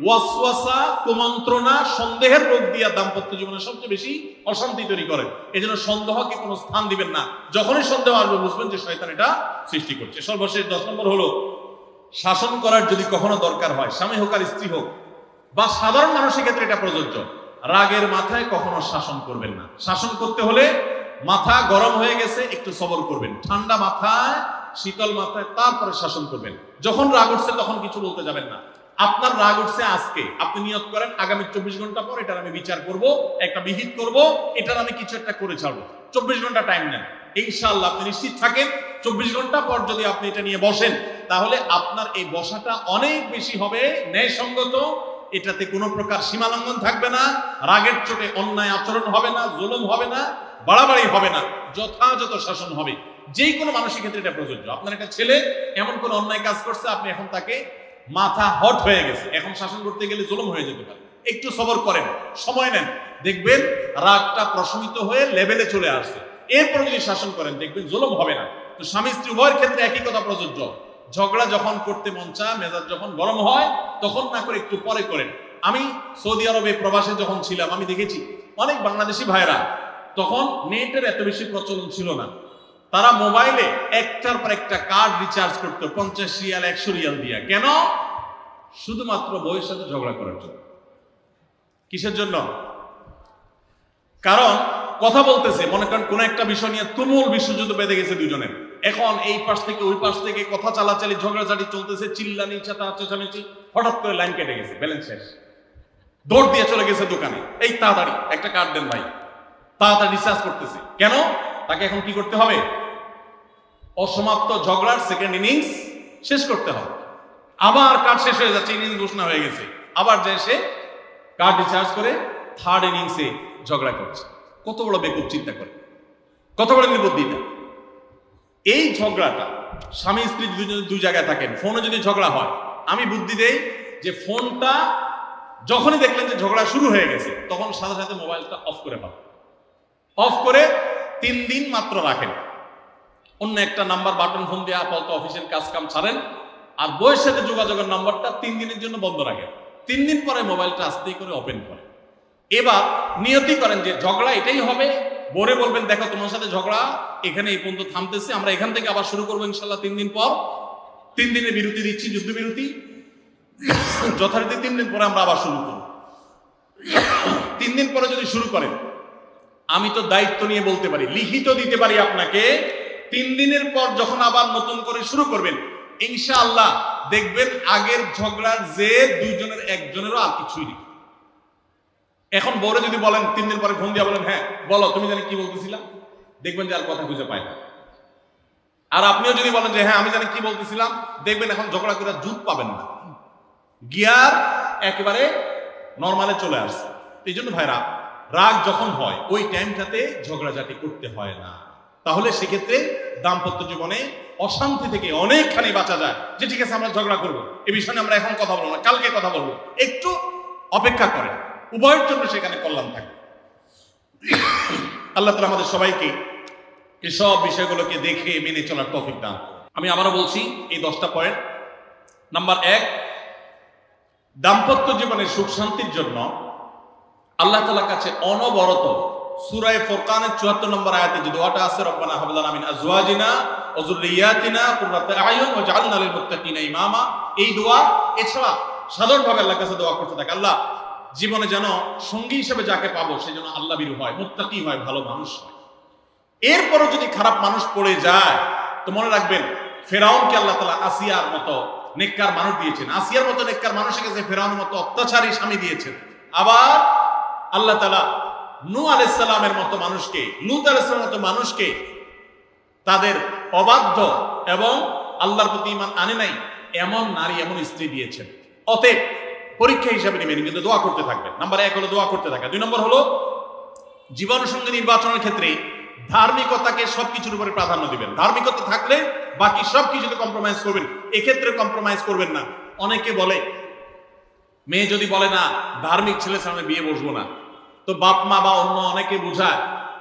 ওয়াসওয়াসা, কুমন্ত্রণা, সন্দেহের রোগ দিয়া দাম্পত্য জীবনে সবচেয়ে বেশি অশান্তি তৈরি করে। এজন্য সন্দেহকে কোনো স্থান দিবেন না। যখনই সন্দেহ আসবে বুঝবেন যে শয়তান এটা সৃষ্টি করছে। সর্বশেষ 10 নম্বর হলো, শাসন করার যদি কখনো দরকার হয়, স্বামী হোক আর স্ত্রী হোক বা সাধারণ মানুষের ক্ষেত্রে এটা প্রযোজ্য, রাগের মাথায় কখনো শাসন করবেন না। শাসন করতে হলে মাথা গরম হয়ে গেছে, একটু সবর করবেন, ঠান্ডা মাথায় শীতল মাথায় তারপরে শাসন করবেন। যখন রাগ উঠছে তখন কিছু বলতে যাবেন না। আপনার রাগ উঠছে আজকে, আপনি নিয়ত করেন আগামী 24 ঘন্টা পর এটার আমি বিচার করব, একটা বিহিত করব, এটার আমি কিছু একটা করে ছাড়বো। 24 ঘন্টা টাইম নেন, ইনশাআল্লাহ আপনি নিশ্চিত থাকেন 24 ঘন্টা পর যদি আপনি এটা নিয়ে বসেন, তাহলে আপনার এই বসাটা অনেক বেশি হবে ন্যায়সঙ্গত। এটাতে কোনো প্রকার সীমালঙ্ঘন থাকবে না, রাগের চোটে অন্যায় আচরণ হবে না, জুলুম হবে না, বাড়াবাড়ি হবে না, যথাযথ শাসন হবে। যে কোনো মানুষের ক্ষেত্রে এটা প্রযোজ্য। আপনার একটা ছেলে এমন কোন অন্যায় কাজ করছে, আপনি এখন তাকে মাথা হট হয়ে গেছে, এখন শাসন করতে গেলে জুলুম হয়ে যেতে পারে। একটু সবর করেন, সময় নেন, দেখবেন রাগটা প্রশমিত হয়ে লেভেলে চলে আসছে। এরপর যদি শাসন করেন দেখবেন জুলুম হবে না। তো স্বামী স্ত্রী উভয়ের ক্ষেত্রে একই কথা প্রযোজ্য। ঝগড়া যখন করতে মন চায়, মেজাজ যখন গরম হয়, তখন না করে একটু পরে করেন। আমি সৌদি আরবে প্রবাসে যখন ছিলাম, আমি দেখেছি অনেক বাংলাদেশি ভাইরা, তখন নেটের এত বেশি প্রচলন ছিল না, তারা মোবাইলে একটার পর একটা কার্ড রিচার্জ করতো 50 রিয়াল 100 রিয়াল দিয়া। কেন? শুধুমাত্র বউয়ের সাথে ঝগড়া করার জন্য। কিসের জন্য? কারণ কথা বলতেছে, মনে করেন কোন একটা বিষয় নিয়ে তুমুল বিশ্বযুদ্ধ বেঁধে গেছে দুজনের, এখন এই পাশ থেকে ওই পাশ থেকে কথা চালাচালি ঝগড়াঝাটি চলতেছে, চিল্লানি চেঁচামেচি, হঠাৎ করে লাইন কেটে গেছে, ব্যালেন্স শেষ, দৌড় দিয়ে চলে গেছে দোকানে, এই তাড়াতাড়ি একটা কার্ড দেন ভাই, তাড়াতাড়ি রিচার্জ করতেছে। কেন? তাকে এখন কি করতে হবে? অসমাপ্ত ঝগড়ার সেকেন্ড ইনিংস শেষ করতে হবে। আবার কার্ড শেষ হয়ে যাচ্ছে, ইনিংস ঘোষণা হয়ে গেছে, আবার যায় সে কার্ড রিচার্জ করে থার্ড ইনিংসে ঝগড়া করছে। কত বড় বেকুব চিন্তা করে, কত বড় নির্বুদ্ধিতা। এই ঝগড়াটা স্বামী স্ত্রী দুই জায়গায় থাকেন, ফোনে যদি ঝগড়া হয়, আমি বুদ্ধি দেই যে ফোনটা যখনই দেখলেন যে ঝগড়া শুরু হয়ে গেছে, তখন সাথে সাথে মোবাইলটা অফ করে পাবেন। অফ করে 3 দিন মাত্র রাখেন, অন্য একটা নাম্বার বাটন ফোন দিয়ে আপাতত অফিসের কাজ কাম ছাড়েন, আর বইয়ের সাথে যোগাযোগের নাম্বারটা 3 দিনের জন্য বন্ধ রাখেন। 3 দিন পরে মোবাইলটা আস্তে করে ওপেন করেন। এবার নিয়তি করেন যে ঝগড়া এটাই হবে। বরে বলবেন, দেখো তোমার সাথে ঝগড়া এখানে এই পর্যন্ত থামতেছে, আমরা এখান থেকে আবার শুরু করবো ইনশাল্লাহ 3 দিন পর। 3 দিনের বিরতি দিচ্ছি, যুদ্ধ বিরতি, যথারীতি 3 দিন পরে আমরা আবার শুরু করব। 3 দিন পরে যদি শুরু করেন, আমি তো দায়িত্ব নিয়ে বলতে পারি, লিখিত দিতে পারি আপনাকে, 3 দিনের পর যখন আবার নতুন করে শুরু করবেন, ইনশাআল্লাহ দেখবেন আগের ঝগড়ার যে দুইজনের একজনেরও আর কিছুই নেই। এখন বউরে যদি বলেন 3 দিন পরে ফোন দিয়া বলেন, হ্যাঁ বলো তুমি জানি কি বলতেছিলাম, দেখবেন যে আর কথা খুঁজে পায় না। আর আপনিও যদি বলেন যে হ্যাঁ আমি জানি কি বলতেছিলাম, দেখবেন এখন ঝগড়া করে জুত পাবেন না, গিয়ার একেবারে নরমালে চলে আসছে। এই জন্য ভাইরা, রাগ যখন হয় ওই টাইমটাতে ঝগড়াঝাটি করতে হয় না। তাহলে সেক্ষেত্রে দাম্পত্য জীবনে অশান্তি থেকে অনেকখানি বাঁচা যায়। যে ঠিক আছে আমরা ঝগড়া করবো, এই বিষয়ে আমরা এখন কথা বলবো না, কালকে কথা বলবো, একটু অপেক্ষা করেন, উভয়ের জন্য সেখানে কল্যাণ থাকে। আল্লাহ তাআলা আমাদের সবাইকে এসব বিষয়গুলোকে দেখে মেনে চলার তৌফিক দান। আমি আবারও বলছি এই 10টা পয়েন্ট। নাম্বার 1, দাম্পত্য জীবনের সুখ শান্তির জন্য আল্লাহ তাআলার কাছে অনবরত সূরা ফুরকানের 74 নম্বর আয়াতে যে দোয়াটা আছে, রব্বানা হাব লানা মিন আজওয়াজিনা ওয়া যুররিয়াতিনা কুররাতা আয়ুন ওয়াজআলনা লিল মুত্তাকিনা ইমামা, এই দোয়া এছাড়া সাধারণভাবে আল্লাহর কাছে দোয়া করতে থাকে, আল্লাহ জীবনে যেন সঙ্গী হিসেবে যাকে পাবো সে যেন আল্লাহ ভীরু হয়, মুত্তাকি হয়, ভালো মানুষ হয়। এরপরও যদি খারাপ মানুষ পড়ে যায়, তো মনে রাখবেন ফেরাউনকে আল্লাহ তাআলা আসিয়ার মতো নেককার মানুষ দিয়েছেন, আসিয়ার মতো নেককার মানুষের কাছে ফেরাউনের মতো অত্যাচারী স্বামী দিয়েছেন। আবার আল্লাহ তাআলা নূহ আলাইহিস সালামের মতো মানুষকে, লূত আলাইহিস সালামের মতো মানুষকে তাদের অবাধ্য এবং আল্লাহর প্রতি ঈমান আনে নাই এমন নারী, এমন স্ত্রী দিয়েছেন। অতএব পরীক্ষা হিসাবে নেবেন, কিন্তু দোয়া করতে থাকবেন। নাম্বার 1 হলো দোয়া করতে থাকা। 2 নম্বর হলো জীবন সঙ্গী নির্বাচনের ক্ষেত্রে ধার্মিকতাকে সবকিছুর উপরে প্রাধান্য দিবেন। ধার্মিকতা থাকলে বাকি সবকিছুতে কম্প্রোমাইজ করবেন, এক্ষেত্রে কম্প্রোমাইজ করবেন না। অনেকে বলে, মেয়ে যদি বলে না ধার্মিক ছেলের সামনে বিয়ে বসবো না, তো বাপ মা বা অন্য অনেকে বুঝায়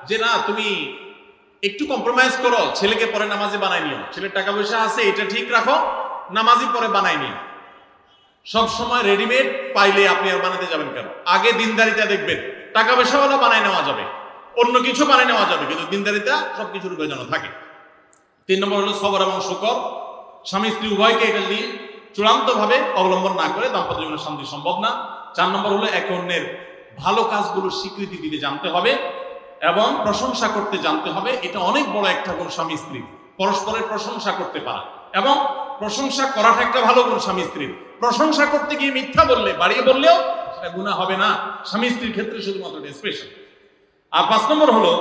যে না তুমি একটু কম্প্রোমাইজ করো, ছেলেকে পরে নামাজি বানাই নিও, ছেলের টাকা পয়সা আছে এটা ঠিক রাখো, নামাজি পরে বানাই নিও। সব সময় রেডিমেড পাইলে আপনি আর বানাতে যাবেন কেন? আগে দিনদারিতা দেখবেন, টাকা পয়সা হলো বানাই নেওয়া যাবে, অন্য কিছু বানাই নেওয়া যাবে, কিন্তু দিনদারিতা সবকিছুর উপরে যেন থাকে। 3 নম্বর হলো সবর এবং শুকর। স্বামী স্ত্রী উভয়কে এটা যদি চূড়ান্ত ভাবে অবলম্বন না করে দাম্পত্য জীবনের শান্তি সম্ভব না। 4 নম্বর হলো একে অন্যের ভালো কাজগুলোর স্বীকৃতি দিতে জানতে হবে এবং প্রশংসা করতে জানতে হবে। এটা অনেক বড় একটা গুণ স্বামী স্ত্রী। পরস্পরের প্রশংসা করতে পারা, এবং প্রশংসা করাটা একটা ভালো গুণ স্বামী স্ত্রীর। প্রশংসা করতে গিয়ে মিথ্যা বললে, বাড়িয়ে বললেও সেটা গুনাহ হবে না, স্বামী স্ত্রীর ক্ষেত্রে শুধুমাত্র স্পেশাল। আর 5 নম্বর হলো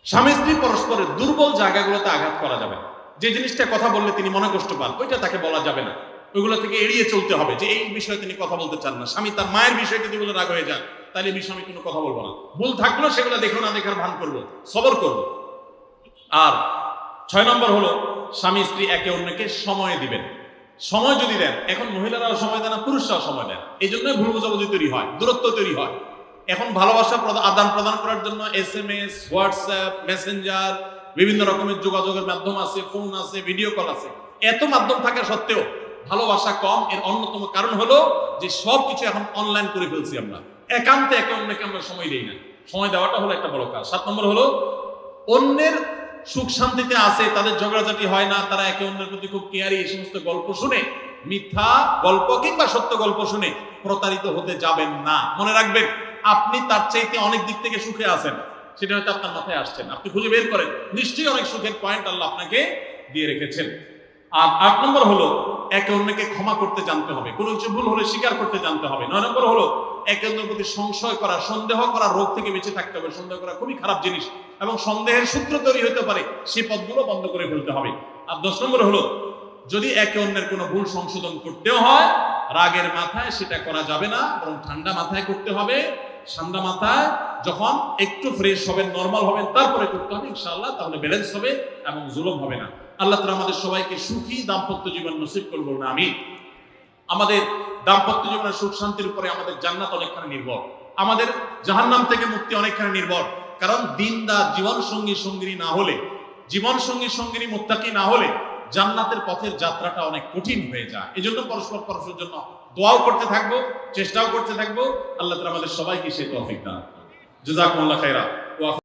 স্বামী স্ত্রী পরস্পরের দুর্বল জায়গাগুলোতে আঘাত করা যাবে না। যে জিনিসটা কথা বললে তিনি মনে কষ্ট পান, ওইটা তাকে বলা যাবে না, ওইগুলো থেকে এড়িয়ে চলতে হবে। যে এই বিষয়ে তিনি কথা বলতে চান না, স্বামী তার মায়ের বিষয়ে যদি বলে রাগ হয়ে যান, তাহলে এই বিষয়ে আমি কোনো কথা বলবো না, ভুল থাকলেও সেগুলো দেখো না দেখার ভান করবো, সবর করবো। আর 6 নম্বর হলো স্বামী স্ত্রী একে অন্যকে সময় দিবেন। সময় যদি দেন, এখন মহিলারাও সময় দেন না, পুরুষরাও সময় দেন, এই জন্যই ভুল বোঝাবুঝি তৈরি হয়, দূরত্ব তৈরি হয়। এখন ভালোবাসা আদান প্রদান করার জন্য SMS, হোয়াটসঅ্যাপ, মেসেঞ্জার, বিভিন্ন রকমের যোগাযোগের মাধ্যম আছে, ফোন আছে, ভিডিও কল আছে। এত মাধ্যম থাকা সত্ত্বেও ভালোবাসা কম। এর অন্যতম কারণ হলো যে সবকিছু এখন অনলাইন করে ফেলছি আমরা, একান্তে একে অন্যকে আমরা সময় দেই না। সময় দেওয়াটা হলো একটা বড় কাজ। 7 নম্বর হলো অন্যের সুখ শান্তিতে আছে, তাদের ঝগড়াঝাটি হয় না, তারা একে অন্যের প্রতি খুব কেয়ারি। এই সমস্ত গল্প শুনে, মিথ্যা গল্প কিংবা সত্য গল্প শুনে প্রতারিত হতে যাবেন না। মনে রাখবেন, আপনি তার চাইতে অনেক দিক থেকে সুখে আছেন, সেটা হয়তো আপনার মাথায় আসছেন, আপনি খুঁজে বের করেন, নিশ্চয়ই অনেক সুখের পয়েন্ট আল্লাহ আপনাকে দিয়ে রেখেছেন। আর 8 নম্বর হলো একে অন্যকে ক্ষমা করতে জানতে হবে, কোনো কিছু ভুল হলে স্বীকার করতে জানতে হবে। 9 নম্বর হলো একে অন্যের প্রতি সংশয় করা, সন্দেহ করা রোগ থেকে বেঁচে থাকতে হবে। সন্দেহ করা খুবই খারাপ জিনিস, এবং সন্দেহের সূত্র তৈরি হতে পারে, সেই পথগুলো বন্ধ করে ফেলতে হবে। আর 10 নম্বর হলো যদি একে অন্যের কোনো ভুল সংশোধন করতেও হয়, রাগের মাথায় সেটা করা যাবে না, বরং ঠান্ডা মাথায় করতে হবে। ঠান্ডা মাথায় যখন একটু ফ্রেশ হবেন, নরমাল হবেন, তারপরে করতে হবে ইনশাআল্লাহ, তাহলে ব্যালেন্স হবে এবং জুলুম হবে না। আল্লাহ তাআলা আমাদের সবাইকে সুখী দাম্পত্য জীবন নসিব করুন, আমিন। আমাদের দাম্পত্য জীবনের সুখ শান্তির উপরে আমাদের জান্নাত অনেকখানি নির্ভর, আমাদের জাহান্নাম থেকে মুক্তি অনেকখানি নির্ভর। কারণ দিনদার জীবন সঙ্গী সঙ্গিনী না হলে, জীবন সঙ্গী সঙ্গিনী মুত্তাকি না হলে জান্নাতের পথের যাত্রাটা অনেক কঠিন হয়ে যায়। এই জন্য পরস্পরের জন্য দোয়াও করতে থাকবো, চেষ্টাও করতে থাকবো। আল্লাহ তাআলা আমাদের সবাইকে সেই তৌফিক দান। জাযাকুমুল্লাহ খাইরা।